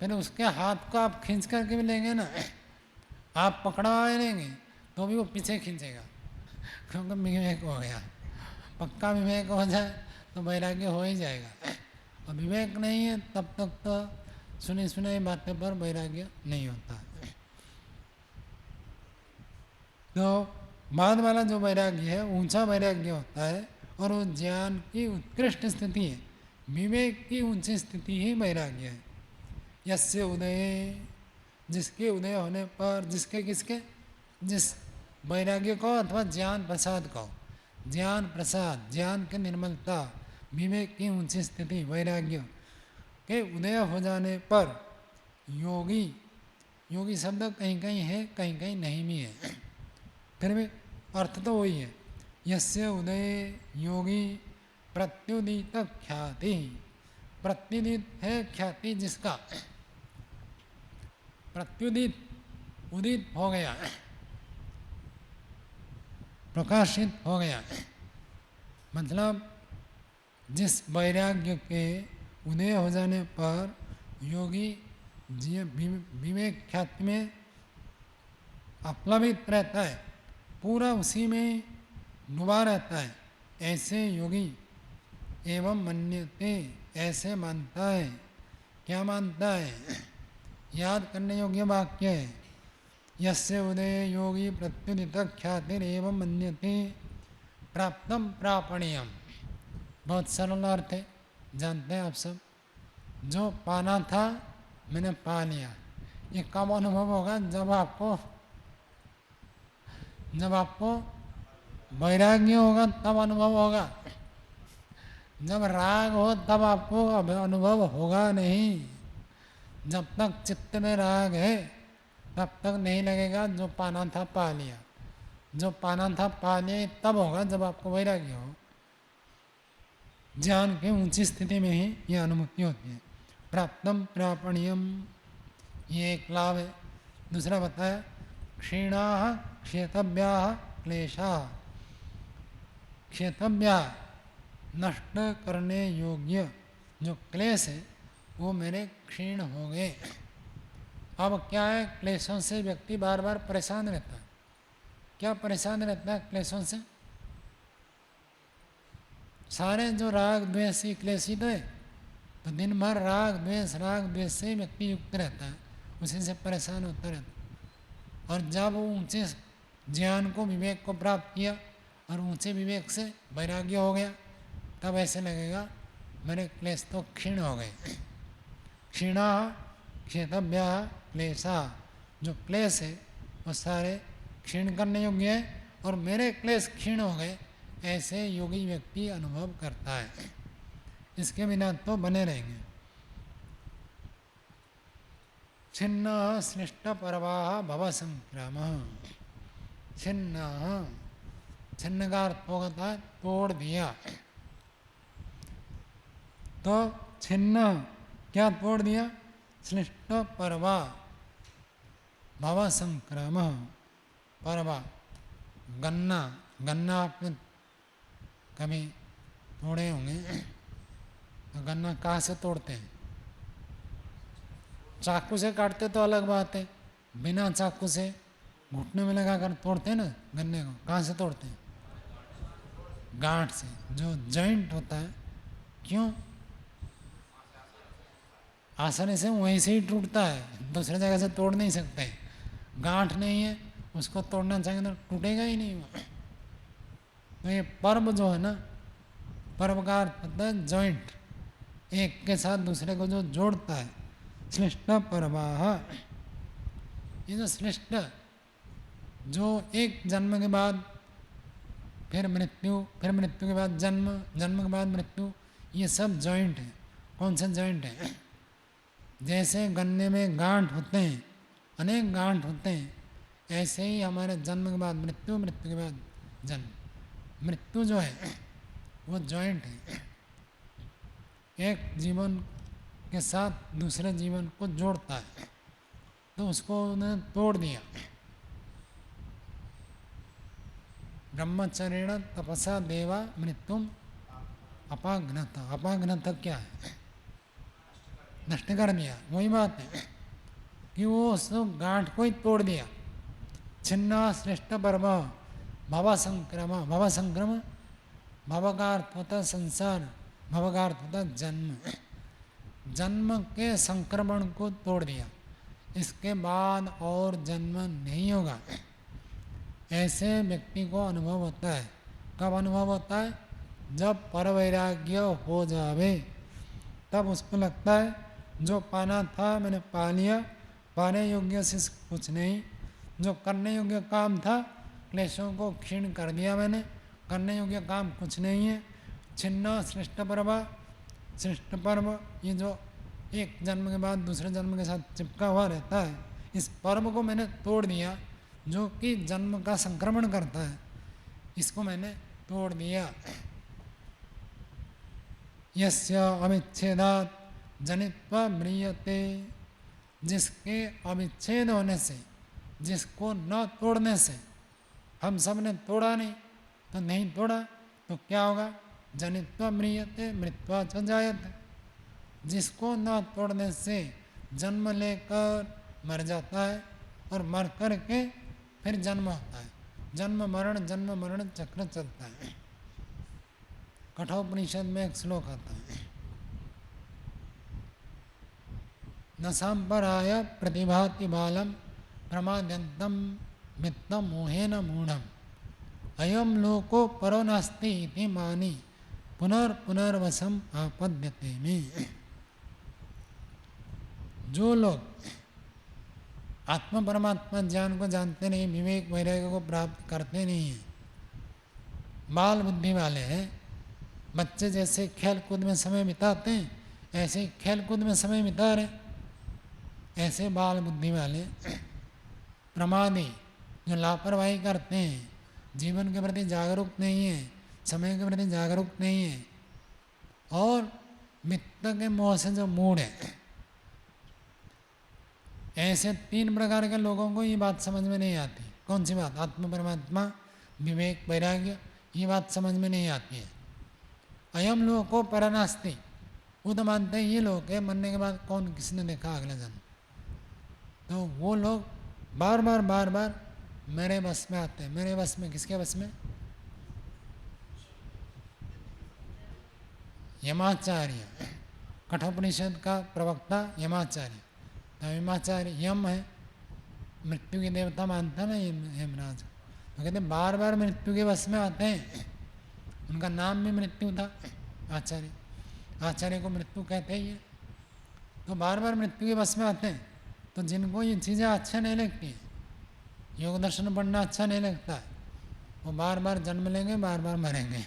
[SPEAKER 1] फिर उसके हाथ को आप खींच करके भी लेंगे ना, आप पकड़वा लेंगे तो भी वो पीछे खींचेगा, क्योंकि विवेक हो गया। पक्का विवेक हो जाए तो वैराग्य हो ही जाएगा। और विवेक नहीं है तब तक तो सुनी सुनाई बातें पर वैराग्य नहीं होता। तो बाद वाला जो वैराग्य है ऊंचा वैराग्य होता है, और वो ज्ञान की उत्कृष्ट स्थिति है। विवेक की ऊंची स्थिति ही वैराग्य है। यस्य उदय, जिसके उदय होने पर, जिसके किसके, जिस वैराग्य को अथवा ज्ञान प्रसाद को, ज्ञान प्रसाद, ज्ञान की निर्मलता, विवेक की ऊंची स्थिति, वैराग्य के उदय हो जाने पर योगी, योगी शब्द कहीं कहीं है कहीं कहीं नहीं भी है, फिर भी अर्थ तो वही है। यस्य उदय योगी प्रत्युदित ख्याति, प्रत्युदित है ख्याति जिसका, प्रत्युदित उदित हो गया, प्रकाशित हो गया, मतलब जिस वैराग्य के उदय हो जाने पर योगी विवेक ख्याति में आप्लावित रहता है, पूरा उसी में डूबा रहता है, ऐसे योगी एवं मन्यते, ऐसे मानता है। क्या मानता है, याद करने योग्य वाक्य है। यस्य उदय योगी प्रत्युदित ख्यातिरेवं मन्यते प्राप्तम प्रापणीयम। बहुत सरल अर्थ है, जानते हैं आप सब। जो पाना था मैंने पा लिया, ये कब अनुभव होगा, जब आपको वैराग्य होगा तब अनुभव होगा। जब राग हो तब आपको अनुभव होगा नहीं। जब तक चित्त में राग है तब तक नहीं लगेगा जो पाना था पा लिया। जो पाना था पा लिया तब होगा जब आपको वैराग्य हो। ज्ञान की ऊंची स्थिति में ही यह अनुभूति होती है। प्राप्तम प्रापणीयम, ये एक लाभ है। दूसरा बताया क्षीणा क्षेतव्या क्लेशा, क्षेतव्या नष्ट करने योग्य जो क्लेश है वो मेरे क्षीण हो गए। अब क्या है, क्लेशों से व्यक्ति बार बार परेशान रहता है। क्या परेशान रहता है क्लेशों से? सारे जो राग द्वेष ही क्लेशित है, तो दिन भर राग द्वेष से व्यक्ति युक्त रहता है, उसी से परेशान होता रहता है। और जब वो ऊंचे ज्ञान को, विवेक को प्राप्त किया और ऊंचे विवेक से वैराग्य हो गया, तब ऐसे लगेगा मेरे क्लेश तो क्षीण हो गए। क्षीणा क्षेतव्या क्लेशा, जो क्लेश है वो सारे क्षीण करने योग्य है और मेरे क्लेश क्षीण हो गए, ऐसे योगी व्यक्ति अनुभव करता है। इसके बिना तो बने रहेंगे। छिन्न सृष्ट परवाह भव संक्राम, छिन्न, छिन्न का अर्थ होता है तोड़ दिया। तो छिन्न क्या तोड़ दिया? श्लिष्ट परवा भव संक्रम परवा गन्ना गन्ना आपने कभी तोड़े होंगे तो गन्ना कहाँ से तोड़ते हैं? चाकू से काटते तो अलग बात है, बिना चाकू से घुटने में लगा कर तोड़ते हैं ना गन्ने को, कहाँ से तोड़ते हैं? गांठ से, जो जॉइंट होता है। क्यों? आसानी से वहीं से ही टूटता है, दूसरी जगह से तोड़ नहीं सकते। गांठ नहीं है, उसको तोड़ना चाहिए तो टूटेगा ही नहीं वो। तो ये पर्व जो है ना, पर्व का अर्थ होता है जॉइंट, एक के साथ दूसरे को जो जोड़ता है। श्लिष्ट परवाह, ये जो श्लिष्ट, जो एक जन्म के बाद फिर मृत्यु, फिर मृत्यु के बाद जन्म, जन्म के बाद मृत्यु, ये सब जॉइंट है। कौन से जॉइंट है? जैसे गन्ने में गांठ होते हैं, अनेक गांठ होते हैं, ऐसे ही हमारे जन्म के बाद मृत्यु, मृत्यु के बाद जन्म। मृत्यु जो है वो जॉइंट है, एक जीवन के साथ दूसरे जीवन को जोड़ता है। तो उसको उन्होंने तोड़ दिया। ब्रह्मचर्येण तपसा देवा मृत्युम अपाघ्नत। अपाघ्नत क्या है? नष्ट कर दिया। वही बात है कि वो उस गांठ को ही तोड़ दिया। छिन्ना श्रेष्ठ पर्व भव संक्रम। भव संक्रम, भव का अर्थ होता है संसार, भव का अर्थ होता है जन्म। जन्म के संक्रमण को तोड़ दिया, इसके बाद और जन्म नहीं होगा, ऐसे व्यक्ति को अनुभव होता है। कब अनुभव होता है? जब परवैराग्य हो जावे, तब उसको लगता है जो पाना था मैंने पा लिया, पाने योग्य से कुछ नहीं, जो करने योग्य काम था क्लेशों को क्षीण कर दिया मैंने, करने योग्य काम कुछ नहीं है। छिन्ना श्रेष्ठ पर्व, श्रेष्ठ पर्व ये जो एक जन्म के बाद दूसरे जन्म के साथ चिपका हुआ रहता है, इस पर्व को मैंने तोड़ दिया, जो कि जन्म का संक्रमण करता है, इसको मैंने तोड़ दिया। यस्य अविच्छेदात् जनित्वा म्रियते, जिसके अविच्छेद होने से, जिसको न तोड़ने से, हम सब ने तोड़ा नहीं तो नहीं तोड़ा तो क्या होगा? जनित्वा म्रियते मृत्वा च जायते। जिसको न तोड़ने से जन्म लेकर मर जाता है और मर कर के फिर जन्म होता है। जन्म मरण चक्र चलता है। कठोपनिषद में एक श्लोक आता है, न सांपराय प्रतिभाति बालम प्रमाद्यंतम मित्तम मोहेन मूढ़म अयम लोको परो नास्ति इति मानी पुनर्वसम आपद्यते में। जो लोग आत्मा परमात्मा ज्ञान को जानते नहीं, विवेक वैराग्य को प्राप्त करते नहीं हैं, बाल बुद्धि वाले हैं, बच्चे जैसे खेल कूद में समय बिताते हैं ऐसे ही खेल कूद में समय बिता रहे, ऐसे बाल बुद्धि वाले प्रमादी जो लापरवाही करते हैं, जीवन के प्रति जागरूक नहीं है, समय के प्रति जागरूक नहीं है और मित्र के मोह से जो मूड है, ऐसे 3 प्रकार के लोगों को ये बात समझ में नहीं आती। कौन सी बात? आत्मा परमात्मा, विवेक वैराग्य, ये बात समझ में नहीं आती है। अयम लोग को परनास्ति, वो तो मानते हैं ये लोग है, मरने के बाद कौन किसने देखा अगला जन्म। तो वो लोग बार बार मेरे बस में आते हैं। मेरे बस में, किसके बस में? यमाचार्य, कठोपनिषद का प्रवक्ता यमाचार्य। तो यमाचार्य यम है, मृत्यु की देवता मानता है ना यमराज। तो कहते हैं बार मृत्यु के बस में आते हैं। उनका नाम भी मृत्यु था, आचार्य। आचार्य को मृत्यु कहते ही है। तो बार मृत्यु के बस में आते हैं। तो जिनको ये चीज़ें अच्छा नहीं लगती, योग दर्शन पढ़ना अच्छा नहीं लगता है, वो बार जन्म लेंगे, बार मरेंगे।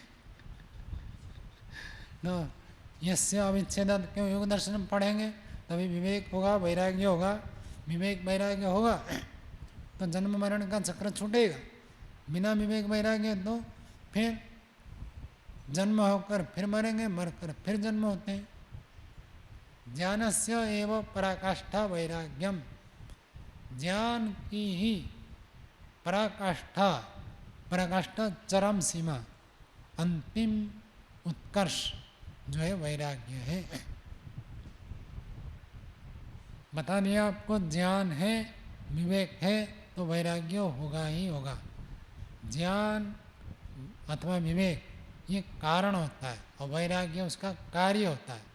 [SPEAKER 1] तो यस्य अविच्छेदात्, क्यों? योग दर्शन पढ़ेंगे तभी विवेक होगा, वैराग्य होगा। विवेक वैराग्य होगा तो जन्म मरण का चक्र छूटेगा। बिना विवेक वैराग्य तो फिर जन्म होकर फिर मरेंगे, मर कर फिर जन्म होते हैं। ज्ञानस्य एव पराकाष्ठा वैराग्यम, ज्ञान की ही पराकाष्ठा, पराकाष्ठा चरम सीमा, अंतिम उत्कर्ष जो है वैराग्य है। बता दिया आपको, ज्ञान है, विवेक है तो वैराग्य होगा ही होगा। ज्ञान अथवा विवेक ये कारण होता है और वैराग्य उसका कार्य होता है।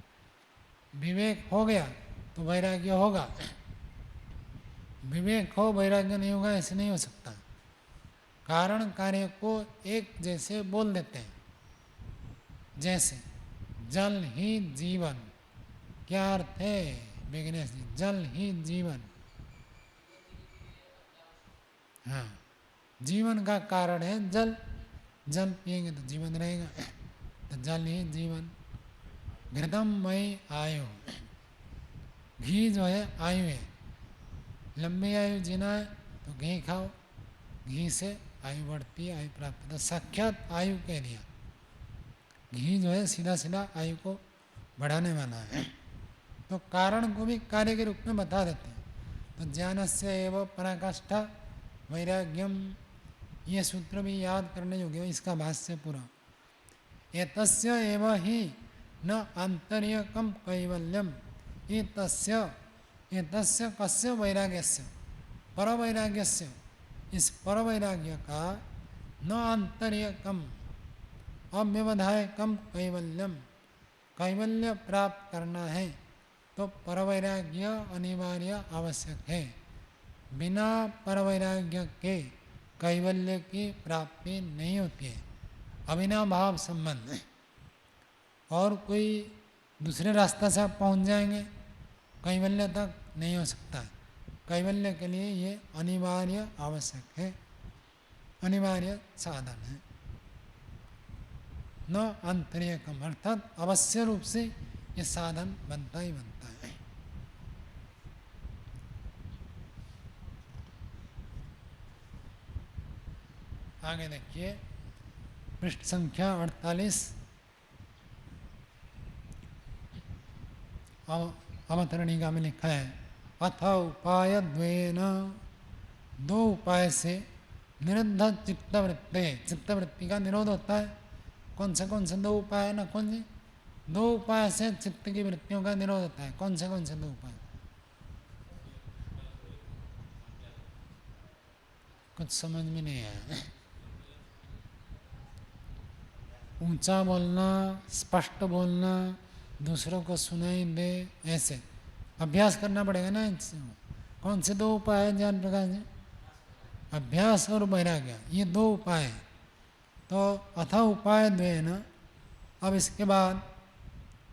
[SPEAKER 1] विवेक हो गया तो वैराग्य होगा, विवेक हो वैराग्य नहीं होगा ऐसे नहीं हो सकता। कारण कार्य को एक जैसे बोल देते हैं। जैसे जल ही जीवन, क्या अर्थ है विघ्नेश जी? जल ही जीवन, हाँ, जीवन का कारण है जल, जल पिएंगे तो जीवन रहेगा, तो जल ही जीवन। घृतम मई आयु, घी जो है आयु है, लंबी आयु जीना है तो घी खाओ, घी से आयु बढ़ती है, आयु प्राप्त होता है। साक्षात आयु कह दिया, घी जो है सीधा सीधा आयु को बढ़ाने वाला है। तो कारण को भी कार्य के रूप में बता देते हैं। तो ज्ञानस्य एव पराकाष्ठा वैराग्यम, ये सूत्र भी याद करने योग्य है। इसका भाष्य पूरा, एतस्य एव ही न आंतर्यकम कैवल्यम, एतस्य कस्य वैराग्यस्य, परवैराग्यस्य, इस परवैराग्य का न आंतर्यकम अव्यवधायकम कैवल्यम, कैवल्य प्राप्त करना है तो परवैराग्य अनिवार्य आवश्यक है। बिना परवैराग्य के कैवल्य की प्राप्ति नहीं होती है। अविनाभाव संबंध, और कोई दूसरे रास्ते से आप पहुँच जाएंगे, कैवल्य तक नहीं हो सकता। कैवल्य के लिए ये अनिवार्य आवश्यक है, अनिवार्य साधन है। न आंतर्यकम, अर्थात अवश्य रूप से ये साधन बनता ही बनता है। आगे देखिए पृष्ठ संख्या 48, अवतरणिका में लिखा है, अथ उपाय द्वेन, दो उपाय से निरुद्ध चित्तवृत्ति, चित्तवृत्ति का निरोध होता है। कौन से दो उपाय है ना? कौन से दो उपाय से चित्त की वृत्तियों का निरोध होता है? कौन से दो उपाय? कुछ समझ में नहीं आया। ऊंचा बोलना, स्पष्ट बोलना, दूसरों को सुनाई दे, ऐसे अभ्यास करना पड़ेगा ना। कौन से दो उपाय है ज्ञान प्रकाश जी? अभ्यास और वैराग्य, ये दो उपाय हैं। तो अथ उपाय द्वेन, अब इसके बाद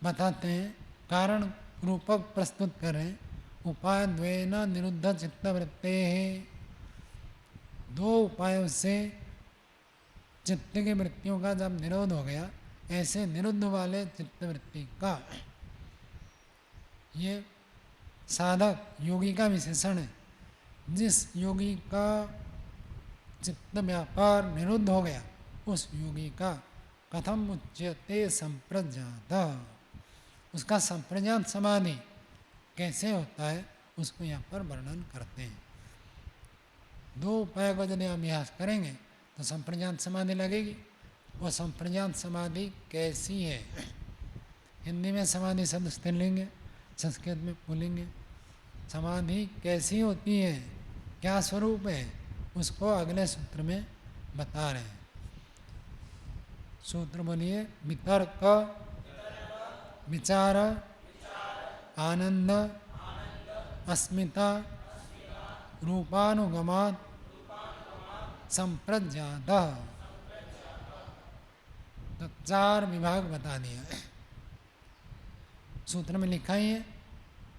[SPEAKER 1] बताते हैं, कारण रूपक प्रस्तुत करें। उपाय द्वेन निरुद्ध चित्तवृत्ते, दो उपायों से चित्त की वृत्तियों का जब निरोध हो गया, ऐसे निरुद्ध वाले चित्तवृत्ति का, ये साधक योगी का विशेषण है। जिस योगी का चित्त व्यापार निरुद्ध हो गया, उस योगी का कथम उच्यते संप्रज्ञात, उसका संप्रज्ञात समाधि कैसे होता है उसको यहाँ पर वर्णन करते हैं। दो उपाय को यदि अभ्यास करेंगे तो संप्रज्ञात समाधि लगेगी। वो संप्रज्ञात समाधि कैसी है? हिंदी में समाधि शब्द स्त्रीलिंग है, संस्कृत में पुल्लिंग है। समाधि कैसी होती है, क्या स्वरूप है, उसको अगले सूत्र में बता रहे हैं। सूत्र बोलिए, वितर्क, विचार, आनंद, अस्मिता, रूपानुगमात् संप्रज्ञात। तो चार विभाग बता दिया। सूत्र में लिखा ही है,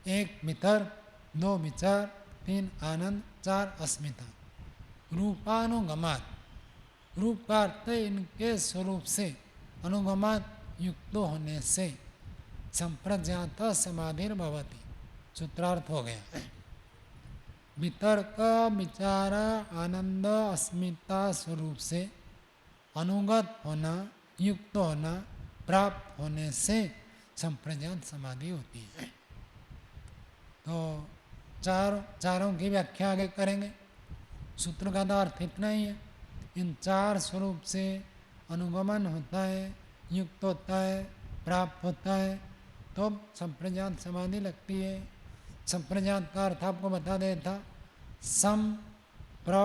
[SPEAKER 1] एक वितर्क, दो विचार, तीन आनंद, चार अस्मिता। रूपानुगमात्, रूप का अर्थ इनके स्वरूप से, अनुगमात् युक्त होने से, संप्रज्ञात समाधिर्भवति, सूत्रार्थ हो गया। वितर्क, विचार, आनंद, अस्मिता स्वरूप से अनुगत होना, युक्त होना, प्राप्त होने से संप्रज्ञात समाधि होती है। तो चारों की व्याख्या आगे करेंगे। सूत्र का तो अर्थ इतना ही है, इन चार स्वरूप से अनुगमन होता है, युक्त होता है, प्राप्त होता है, तो संप्रज्ञात समाधि लगती है। संप्रज्ञात का अर्थ आपको बता देता, संप्रज्ञात।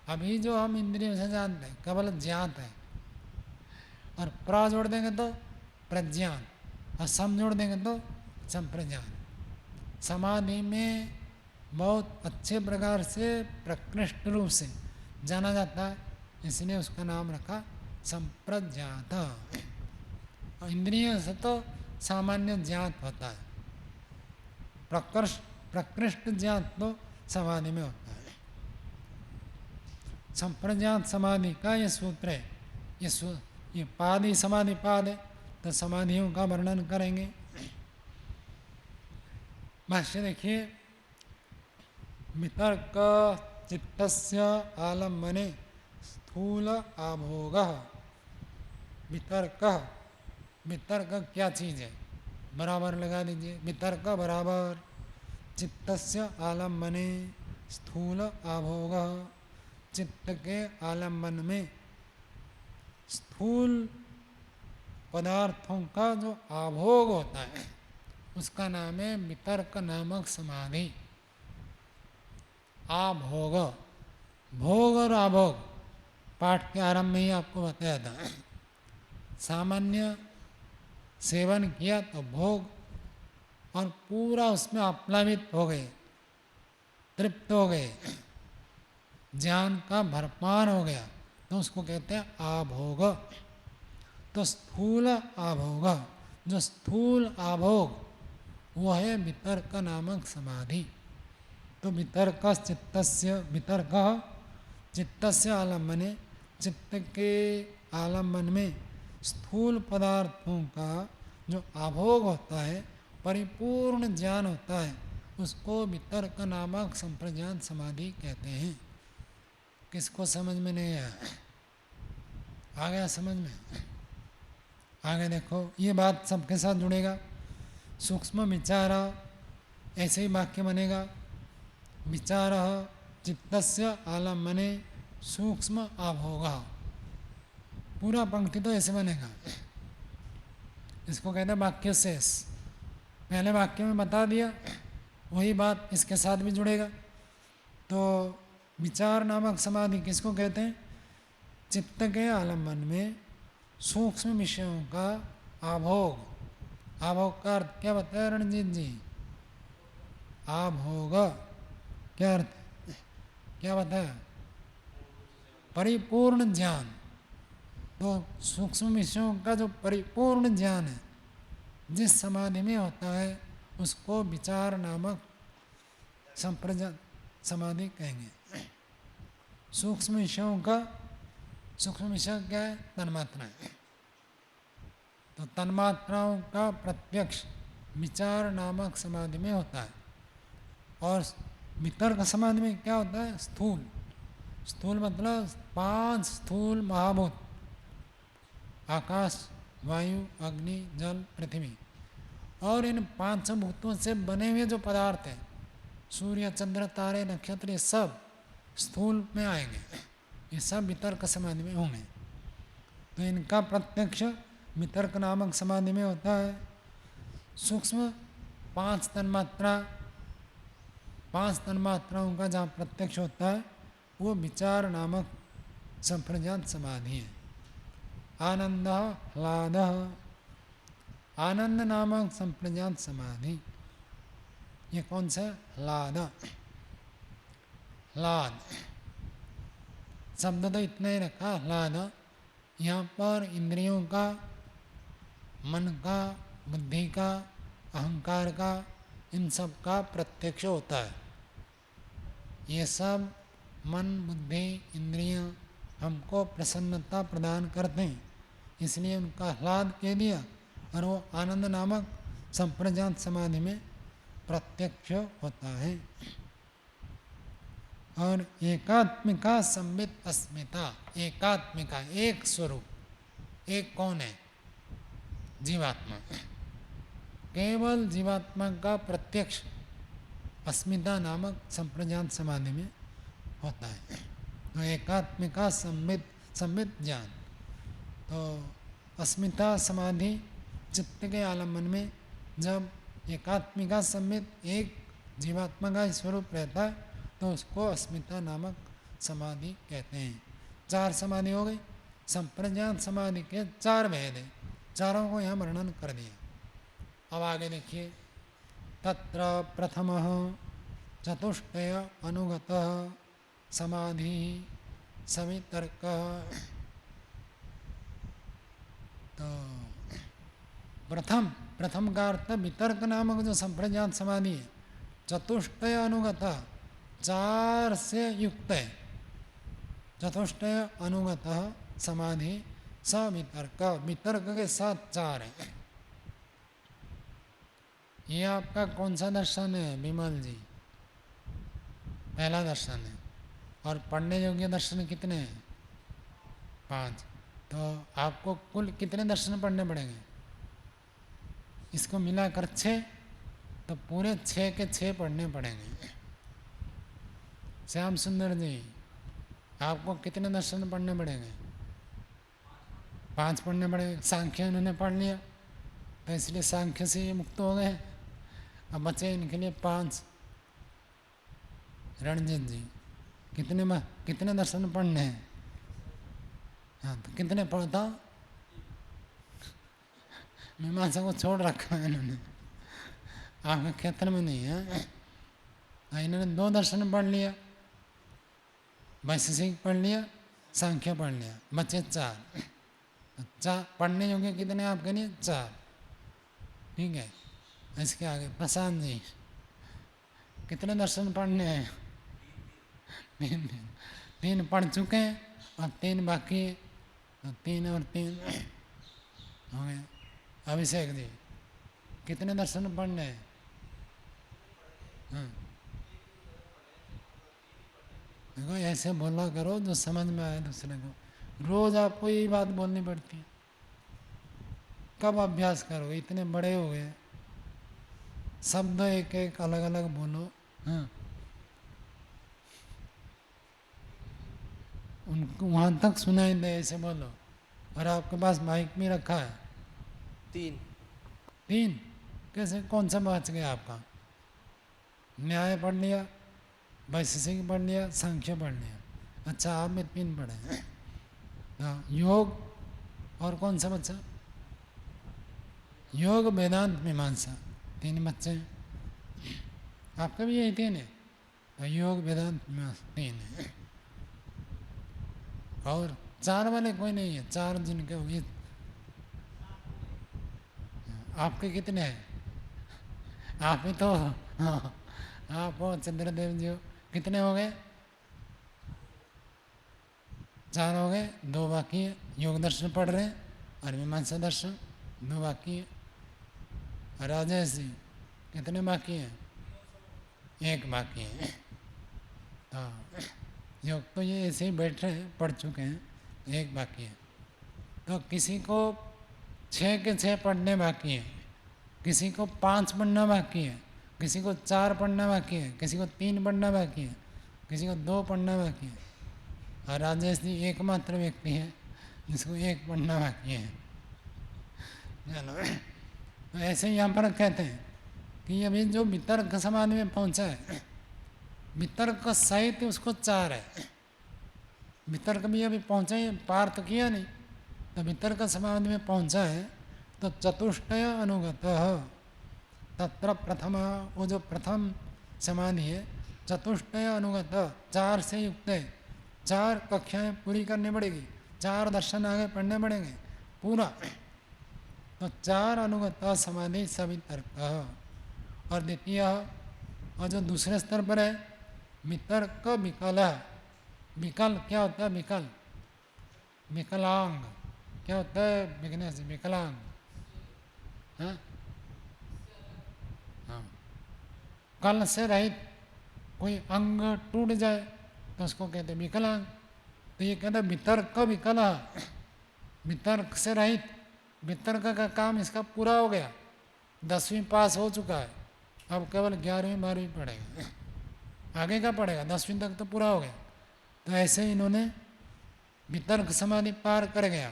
[SPEAKER 1] अभी जो हम इंद्रियों से जानते हैं केवल ज्ञात है, और प्र जोड़ देंगे तो प्रज्ञान, और सम जोड़ देंगे तो संप्रज्ञान। समाधि में बहुत अच्छे प्रकार से प्रकृष्ट रूप से जाना जाता है, इसलिए उसका नाम रखा संप्रज्ञात। और इंद्रियों से तो सामान्य ज्ञात होता है, प्रकृष्ट ज्ञात तो समाधि में होता है। संप्रज्ञात समाधि का ये सूत्र है, ये पाद ही समाधि पाद है, तो समाधियों का वर्णन करेंगे। भाष्य देखिए, वितर्क चित्तस्य आलम्बने स्थूल आभोगः। वितर्क, वितर्क क्या चीज़ है, बराबर लगा दीजिए, वितर्क बराबर चित्तस्य आलम्बने स्थूल आभोगः। चित्त के आलम्बन में स्थूल पदार्थों का जो आभोग होता है उसका नाम है वितर्क नामक समाधि। आभोग, भोग और आभोग पाठ के आरंभ में ही आपको बताया था। सामान्य सेवन किया तो भोग, और पूरा उसमें आप्लावित हो गए, तृप्त हो गए, ज्ञान का भरपान हो गया, तो उसको कहते हैं आभोग। तो स्थूल आभोग, जो स्थूल आभोग वो है वितर्क नामक समाधि। तो वितर्क चित्तस्य, वितर्क चित्तस्य आलम्बने, चित्त के आलम्बन में स्थूल पदार्थों का जो आभोग होता है, परिपूर्ण ज्ञान होता है, उसको वितर्क नामक संप्रज्ञात समाधि कहते हैं। किसको समझ में नहीं आया? आ गया समझ में? आगे देखो, ये बात सबके साथ जुड़ेगा। सूक्ष्म विचार, ऐसे ही वाक्य बनेगा, विचार चित्तस्य आलम्बने सूक्ष्म आभोगः। पूरा पंक्ति तो ऐसे बनेगा, इसको कहते हैं वाक्य शेष। पहले वाक्य में बता दिया, वही बात इसके साथ भी जुड़ेगा। तो विचार नामक समाधि किसको कहते हैं? चित्त के आलम्बन में सूक्ष्म विषयों का आभोग। आभोग का अर्थ क्या बताया रणजीत जी? आभोग क्या अर्थ, क्या बताया? परिपूर्ण ज्ञान। तो सूक्ष्म विषयों का जो परिपूर्ण ज्ञान है जिस समाधि में होता है उसको विचार नामक संप्रज्ञात समाधि कहेंगे। सूक्ष्म विषयों का, सूक्ष्म विषय क्या है? तन्मात्राएं। तो तन्मात्राओं का प्रत्यक्ष विचार नामक समाधि में होता है। और वितर्क समाधि में क्या होता है? स्थूल। स्थूल मतलब 5 स्थूल महाभूत, आकाश, वायु, अग्नि, जल, पृथ्वी, और इन 5 भूतों से बने हुए जो पदार्थ हैं, सूर्य, चंद्र, तारे, नक्षत्र, ये सब स्थूल में आएंगे, ये सब वितर्क समाधि में होंगे। तो इनका प्रत्यक्ष वितर्क नामक समाधि में होता है। सूक्ष्म 5 तन्मात्राओं का जहाँ प्रत्यक्ष होता है वो विचार नामक संप्रज्ञात समाधि है। आनंद ह्लाद, आनंद नामक संप्रज्ञात समाधि, ये कौन सा? ह्लाद। ह्लाद शब्द तो इतना ही रखा, ह्लाद। यहाँ पर इंद्रियों का, मन का, बुद्धि का, अहंकार का, इन सब का प्रत्यक्ष होता है। ये सब मन, बुद्धि, इंद्रियां हमको प्रसन्नता प्रदान करते हैं, इसलिए उनका ह्लाद कह दिया। और वो आनंद नामक संप्रज्ञात समाधि में प्रत्यक्ष होता है। और एकात्मिका संवित अस्मिता, एकात्मिका एक स्वरूप, एक कौन है? जीवात्मा। केवल जीवात्मा का प्रत्यक्ष अस्मिता नामक संप्रज्ञात समाधि में होता है। तो एकात्मिका सम्मित ज्ञान, तो अस्मिता समाधि चित्त के आलम्बन में जब एकात्मिका सम्मित एक जीवात्मा का स्वरूप रहता है तो उसको अस्मिता नामक समाधि कहते हैं। 4 समाधि हो गई। संप्रज्ञात समाधि के 4 भेद हैं, चारों को यहाँ वर्णन कर दिया। अब आगे देखिए, तत्र प्रथमः चतुष्टय अनुगतः समाधि सवितर्कः। तो प्रथम का अर्थ वितर्क नामक जो संप्रज्ञात समाधि है, चतुष्टय अनुगत, 4 से युक्त है। चतुष्टय अनुगत समाधि सवितर्क, वितर्क के साथ 4 है। ये आपका कौन सा दर्शन है विमल जी? पहला दर्शन है। और पढ़ने योग्य दर्शन कितने हैं? 5। तो आपको कुल कितने दर्शन पढ़ने पड़ेंगे? इसको मिलाकर 6, तो पूरे 6 के 6 पढ़ने पड़ेंगे। श्याम सुंदर जी, आपको कितने दर्शन पढ़ने पड़ेंगे? 5 पढ़ने पड़ेंगे। सांख्य उन्होंने पढ़ लिया तो इसलिए सांख्य से ये मुक्त हो गए। अब बचे इनके लिए 5। रणजीत जी, कितने दर्शन पढ़ने हैं? हाँ, तो कितने पढ़ता? मीमांसा को छोड़ रखा है इन्होंने, आपके क्षेत्र में नहीं है। इन्होंने 2 दर्शन पढ़ लिया, वैशेषिक पढ़ लिया, सांख्य पढ़ लिया, बचे 4। तो 4 पढ़ने योग्य कितने आपके लिए? 4। ठीक है। इसके आगे प्रशांत जी, कितने दर्शन पढ़ने हैं? 3 पढ़ चुके हैं और 3 बाकी है। तो 3 और 3 हो गए। अभिषेक जी, कितने दर्शन पढ़ने हैं? हाँ, देखो ऐसे बोला करो जो समझ में आए दूसरे को। रोज आपको यही बात बोलनी पड़ती है। कब अभ्यास करोगे? इतने बड़े हो गए, शब्द एक एक अलग अलग बोलो। हाँ, उनको वहाँ तक सुनाई दे ऐसे बोलो। और आपके पास माइक भी रखा है? 3 कैसे? कौन सा बच गया आपका? न्याय पढ़ लिया, वैशेषिक पढ़ लिया, सांख्य पढ़ लिया। अच्छा, आप में 3 पढ़े। हाँ, योग और कौन सा बच्चा? योग वेदांत मीमांसा, 3 बच्चे हैं। आपका भी यही 3 है? तो योग वेदांत मीमांसा 3 है। और 4 वाले कोई नहीं है? 4 जिनके हुए आपके कितने हैं? आप ही तो। हाँ, आप हो चंद्रदेव जी हो। कितने हो गए? 4 हो गए, 2 बाकी है। योग दर्शन पढ़ रहे हैं और मीमांसा दर्शन 2 बाकी है। राजेश जी, कितने बाकी हैं? 1 बाकी है। हाँ, योग तो ये ऐसे ही बैठ रहे हैं, पढ़ चुके हैं, 1 बाकी है। तो किसी को 6 के 6 पढ़ने बाकी है, किसी को 5 पढ़ना बाकी है, किसी को 4 पढ़ना बाकी है, किसी को 3 पढ़ना बाकी है, किसी को 2 पढ़ना बाकी है। और राजेश जी एकमात्र व्यक्ति है जिसको 1 पढ़ना बाकी है। चलो, तो ऐसे ही यहाँ पर कहते हैं कि अभी जो वितर्क समाधि में पहुँचा है, वितर्क सहित उसको 4 है। वितर्क भी अभी पहुँचा ही, पार तो किया नहीं। तो वितर्क समाधि में पहुँचा है तो चतुष्टय अनुगतः तत्र प्रथम, वो जो प्रथम समाधि है चतुष्टय अनुगतः, 4 से युक्त है। 4 कक्षाएं पूरी करनी पड़ेगी, 4 दर्शन आगे पढ़ने पड़ेंगे पूरा। तो 4 अनुगतः समाधि सवितर्क। और द्वितीय, और जो दूसरे स्तर पर है वितर्क विकल। विकल क्या होता है? विकल, विकलांग क्या होता है? विघ्नेश, विकलांग। हाँ, हाँ, कल से रहित, कोई अंग टूट जाए तो उसको कहते हैं विकलांग। तो ये कहते हैं वितर्क विकल, वितर्क से रहित। वितर्क का काम इसका पूरा हो गया, 10वीं पास हो चुका है, अब केवल 11वीं 12वीं पढ़ेगा, आगे का पढ़ेगा, 10वीं तक तो पूरा हो गया। तो ऐसे इन्होंने वितर्क समाधि पार कर गया।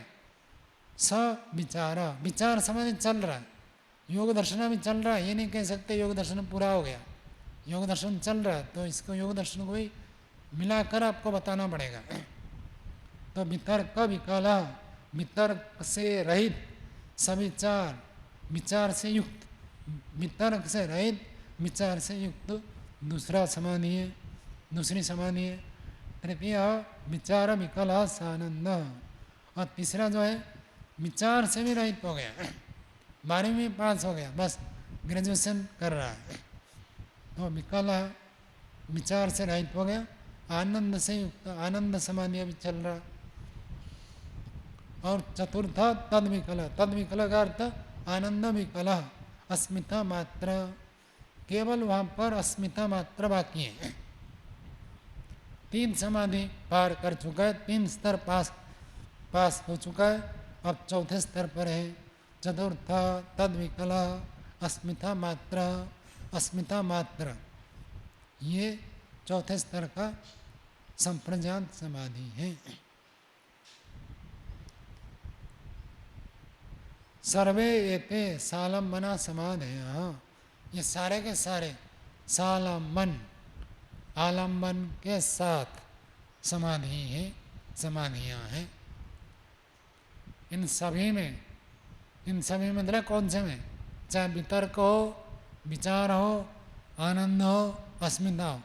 [SPEAKER 1] स विचार, विचार समाधि चल रहा है, योग दर्शन भी चल रहा है, ये नहीं कह सकते योग दर्शन पूरा हो गया। योग दर्शन चल रहा है तो इसको योग दर्शन को भी मिलाकर आपको बताना पड़ेगा। तो वितर्क विकल, वितर्क से रहित सविचार, विचार से युक्त, वितर्क से रहित विचार से युक्त दूसरा समाधि है, दूसरी समाधि है। तृतीय विचार विकल सानंद, और तीसरा जो है विचार से भी रहित हो गया, 12वीं में पास हो गया, बस ग्रेजुएशन कर रहा है, तो विकल विचार से रहित हो गया। आनंद से युक्त, आनंद समाधि अभी चल रहा। और चतुर्थ तद विकल, तद विकल का अर्थ आनंद विकल, अस्मिता मात्र, केवल वहाँ पर अस्मिता मात्र बाकी है। 3 समाधि पार कर चुका है, 3 स्तर पास हो चुका है, अब चौथे स्तर पर है। चतुर्थ तद विकल अस्मिता मात्र, अस्मिता मात्र, ये चौथे स्तर का संप्रज्ञात समाधि है। सर्वे एते सालंबना समाधयः, ये सारे के सारे सालंबन, आलंबन के साथ समाधि है, समाधियाँ हैं। इन सभी में मतलब कौन से में, चाहे वितर्क हो, विचार हो, आनंद हो, अस्मिता हो,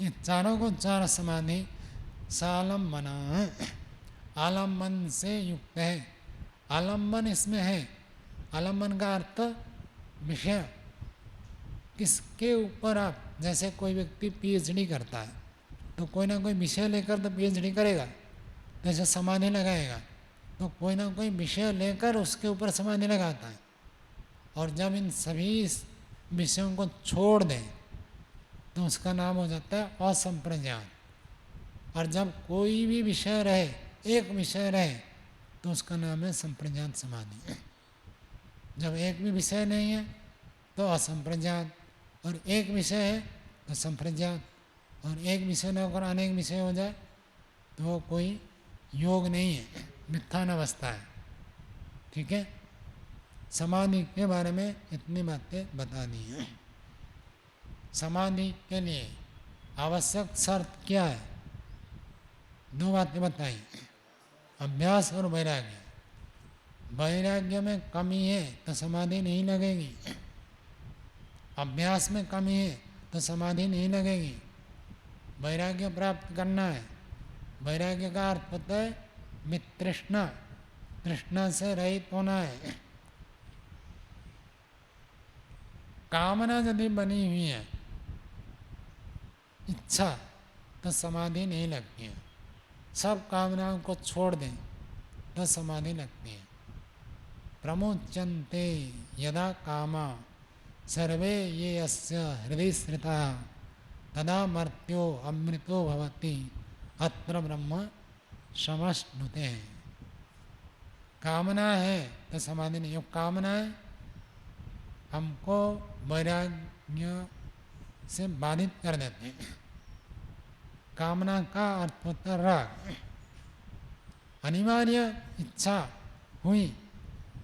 [SPEAKER 1] ये चारों को चार समाधि सालंबना, आलंबन से युक्त है। आलंबन इसमें है, आलंबन का अर्थ विषय, किसके ऊपर आप, जैसे कोई व्यक्ति पीएचडी करता है तो कोई ना कोई विषय लेकर तो पीएचडी करेगा, जैसे समाधि लगाएगा तो कोई ना कोई विषय लेकर उसके ऊपर समाधि लगाता है। और जब इन सभी विषयों को छोड़ दें तो उसका नाम हो जाता है असंप्रज्ञात। और जब कोई भी विषय रहे, एक विषय रहे, तो उसका नाम है संप्रज्ञात समाधि। जब एक भी विषय नहीं है तो असंप्रज्ञात, और एक विषय है तो संप्रज्ञात, और एक विषय न होकर अनेक विषय हो जाए तो वो कोई योग नहीं है, मिथ्यान अवस्था है। ठीक है, समाधि के बारे में इतनी बातें बता दी हैं। समाधि के लिए आवश्यक शर्त क्या है? 2 बातें बताई, अभ्यास और वैराग्य। वैराग्य में कमी है तो समाधि नहीं लगेगी, अभ्यास में कमी है तो समाधि नहीं लगेगी। वैराग्य प्राप्त करना है, वैराग्य का अर्थ होता है वितृष्णा, तृष्णा से रहित होना है। कामना यदि बनी हुई है, इच्छा, तो समाधि नहीं लगती है। सब कामनाओं को छोड़ दें तो समाधि लगती है। प्रमुच्यन्ते यदा कामा सर्वे ये अस्य हृदय स्थिता तदा मर्त्यो अमृतो भवति अत्र ब्रह्म समश्नुते हैं। कामना है तो समाधि नहीं, कामना है हमको वैराग्य से बाधित कर देते हैं। कामना का अर्थ होता है राग। अनिवार्य इच्छा हुई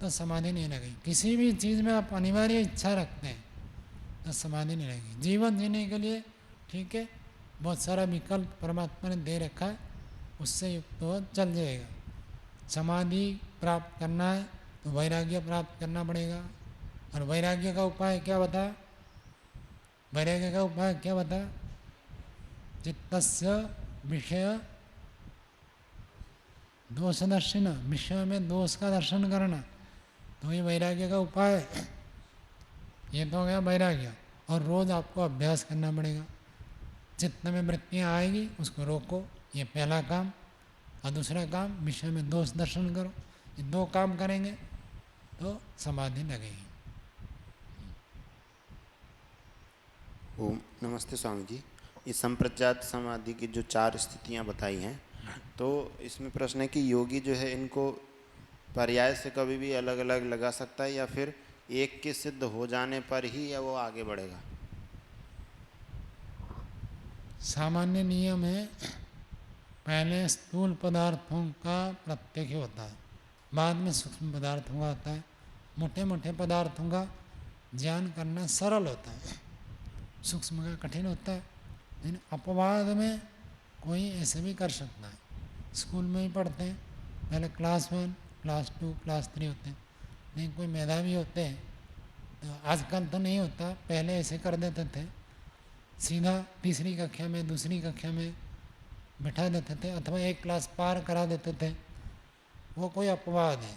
[SPEAKER 1] तो समाधि नहीं लगेगी। किसी भी चीज़ में आप अनिवार्य इच्छा रखते हैं तो समाधि नहीं लगेगी। जीवन जीने के लिए ठीक है, बहुत सारा विकल्प परमात्मा ने दे रखा है, उससे युक्त हो चल जाएगा। समाधि प्राप्त करना है तो वैराग्य प्राप्त करना पड़ेगा। और वैराग्य का उपाय क्या बता? वैराग्य का उपाय क्या बता? चित्तस्य विषय दोष दर्शन, विषय में दोष का दर्शन करना, तो ये वैराग्य का उपाय है। ये तो हो गया वैराग्य। और रोज़ आपको अभ्यास करना पड़ेगा। चित्त में वृत्तियाँ आएगी उसको रोको, ये पहला काम। और दूसरा काम विषय में दोष दर्शन करो। ये 2 काम करेंगे तो समाधि लगेगी।
[SPEAKER 2] ओम नमस्ते स्वामी जी। इस संप्रज्ञात समाधि की जो 4 स्थितियां बताई हैं, तो इसमें प्रश्न है कि योगी जो है इनको पर्याय से कभी भी अलग अलग लगा सकता है या फिर एक के सिद्ध हो जाने पर ही या वो आगे बढ़ेगा?
[SPEAKER 1] सामान्य नियम है, पहले स्थूल पदार्थों का प्रत्यक्ष होता है, बाद में सूक्ष्म पदार्थों का होता है। मोटे मोटे पदार्थों का ज्ञान करना सरल होता है, सूक्ष्म का कठिन होता है। लेकिन अपवाद में कोई ऐसे भी कर सकता है। स्कूल में ही पढ़ते हैं, पहले क्लास 1, क्लास 2, क्लास 3 होते हैं। लेकिन कोई मेधावी होते हैं, तो आजकल तो नहीं होता, पहले ऐसे कर देते थे, सीधा तीसरी कक्षा में, दूसरी कक्षा में बिठा देते थे, अथवा एक क्लास पार करा देते थे। वो कोई अपवाद है,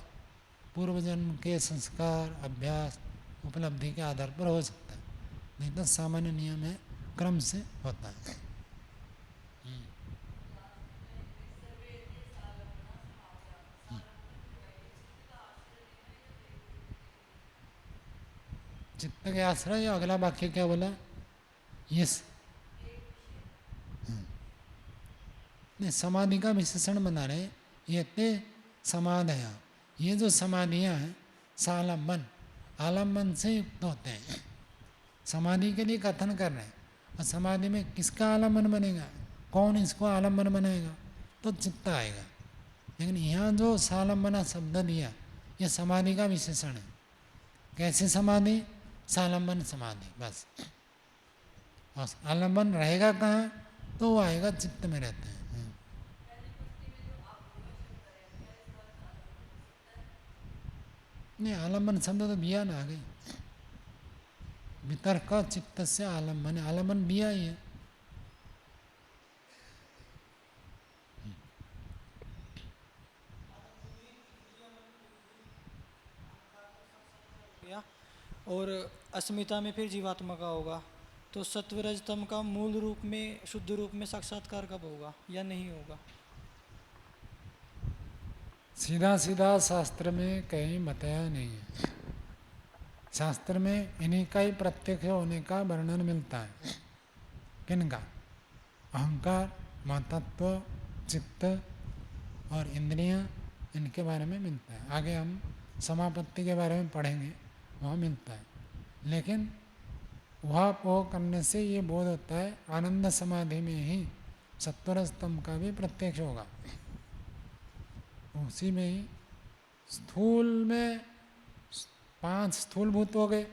[SPEAKER 1] पूर्व जन्म के संस्कार, अभ्यास, उपलब्धि के आधार पर हो सकता है। नहीं तो सामान्य नियम है, क्रम से होता है। चित्त के आश्रय, या अगला वाक्य क्या बोला? यस, नहीं, समाधि का विशेषण बना रहे। ये ते समाधया, ये जो समाधियाँ हैं सालंबन, आलम्बन से युक्त होते हैं। समाधि के लिए कथन कर रहे हैं। और समाधि में किसका आलम्बन बनेगा, कौन इसको आलम्बन बनाएगा? तो चित्त आएगा। लेकिन यहाँ जो सालंबना शब्द दिया, ये समाधि का विशेषण है। कैसे समाधि? सालंबन समाधि, बस। और आलम्बन रहेगा कहाँ? तो वो आएगा चित्त में रहते हैं। नहीं, आलम्बन शब्द तो बिया ना आ गई। वितर्क चित्त से आलम्बन, आलम्बन बिया ही है।
[SPEAKER 6] और अस्मिता में फिर जीवात्मा का होगा, तो सत्वरजतम का मूल रूप में, शुद्ध रूप में साक्षात्कार कब होगा या नहीं होगा?
[SPEAKER 1] सीधा सीधा शास्त्र में कहीं बताया नहीं है। शास्त्र में इन्हीं का ही प्रत्यक्ष होने का वर्णन मिलता है। किनका? अहंकार, महतत्व, चित्त और इंद्रियां, इनके बारे में मिलता है। आगे हम समापत्ति के बारे में पढ़ेंगे, वहाँ मिलता है। लेकिन वहाँ पोह करने से ये बोध होता है, आनंद समाधि में ही सत्वरजतम का भी प्रत्यक्ष होगा। उसी में ही स्थूल में 5 स्थूल भूत हो गए,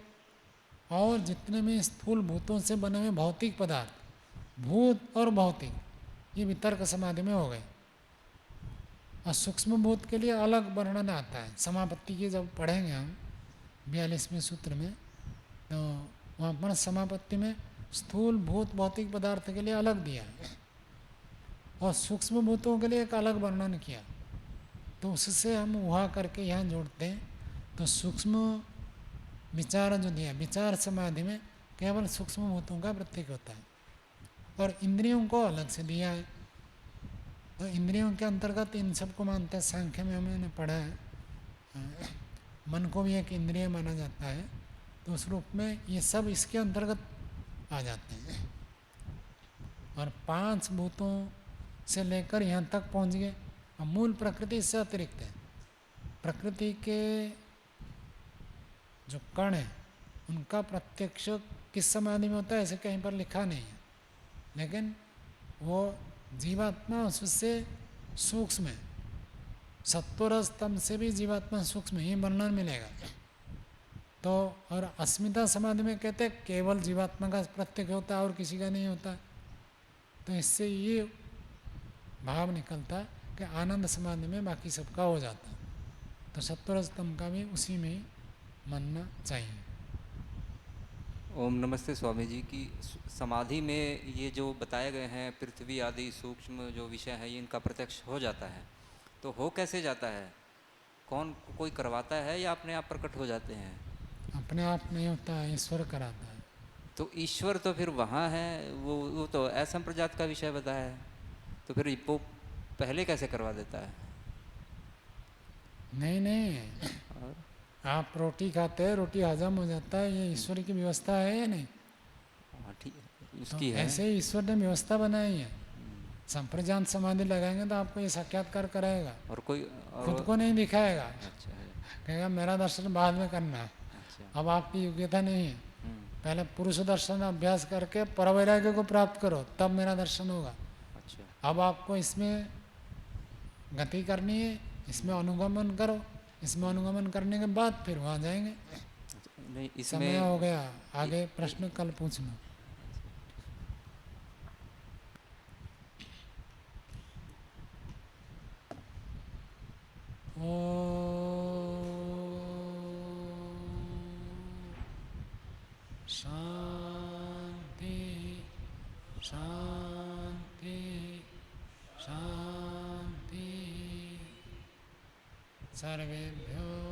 [SPEAKER 1] और जितने भी स्थूल भूतों से बने हुए भौतिक पदार्थ, भूत और भौतिक, ये वितर्क समाधि में हो गए। और सूक्ष्म भूत के लिए अलग वर्णन आता है समापत्ति की, जब पढ़ेंगे हम 42वें सूत्र में, तो वहाँ पर समापत्ति में स्थूल भूत भौतिक पदार्थ के लिए अलग दिया है, और सूक्ष्म भूतों के लिए एक अलग वर्णन किया। तो उससे हम वहाँ करके यहाँ जोड़ते हैं, तो सूक्ष्म विचार जो दिया, विचार समाधि में केवल सूक्ष्म भूतों का प्रत्यक्ष होता है, और इंद्रियों को अलग से दिया है। तो इंद्रियों के अंतर्गत इन सबको मानते हैं। सांख्य में हमने पढ़ा है, मन को भी एक इंद्रिय माना जाता है, तो उस रूप में ये सब इसके अंतर्गत आ जाते हैं। और 5 भूतों से लेकर यहाँ तक पहुँच गए। और मूल प्रकृति इससे अतिरिक्त है। प्रकृति के जो कण हैं, उनका प्रत्यक्ष किस समाधि में होता है ऐसे कहीं पर लिखा नहीं है, लेकिन वो जीवात्मा उससे सूक्ष्म है। सत्वरजतम से भी जीवात्मा सूक्ष्म ही वर्णन मिलेगा। तो और अस्मिता समाधि में कहते हैं केवल जीवात्मा का प्रत्यक्ष होता है और किसी का नहीं होता। तो इससे ये भाव निकलता है कि आनंद समाधि में बाकी सबका हो जाता है। तो सत्वरजतम का भी उसी में ही मानना चाहिए।
[SPEAKER 7] ओम नमस्ते स्वामी जी की समाधि में ये जो बताए गए हैं पृथ्वी आदि सूक्ष्म जो विषय है, ये इनका प्रत्यक्ष हो जाता है, तो हो कैसे जाता है? कौन कोई करवाता है या अपने आप प्रकट हो जाते हैं?
[SPEAKER 1] अपने आप नहीं होता है, ईश्वर कराता है।
[SPEAKER 7] तो ईश्वर तो फिर वहाँ है, वो तो असंप्रजात का विषय बताया है, तो फिर वो पहले कैसे करवा देता है?
[SPEAKER 1] नहीं, आप रोटी खाते हैं, रोटी हजम हो जाता है, ये ईश्वर की व्यवस्था है या नहीं?
[SPEAKER 7] हाँ ठीक है,
[SPEAKER 1] तो
[SPEAKER 7] उसकी है।
[SPEAKER 1] ऐसे ही ईश्वर ने व्यवस्था बनाई है। संप्रजात समाधि लगाएंगे तो आपको ये साक्षात्कार कराएगा,
[SPEAKER 7] और कोई
[SPEAKER 1] खुद को नहीं दिखाएगा,
[SPEAKER 7] अच्छा है।
[SPEAKER 1] कहेगा मेरा दर्शन बाद में करना।
[SPEAKER 7] अच्छा।
[SPEAKER 1] अब आपकी योग्यता नहीं है,
[SPEAKER 7] हम्म,
[SPEAKER 1] पहले पुरुष दर्शन अभ्यास करके परवैराग्य को प्राप्त करो, तब मेरा दर्शन होगा।
[SPEAKER 7] अच्छा।
[SPEAKER 1] अब आपको इसमें गति करनी है, इसमें अनुगमन करो, इसमें अनुगमन करने के बाद फिर वहाँ जाएंगे।
[SPEAKER 7] नहीं
[SPEAKER 1] समय हो
[SPEAKER 7] इसमें
[SPEAKER 1] गया, आगे प्रश्न कल पूछना। शांति शांति शांति। सर्वेभ्यो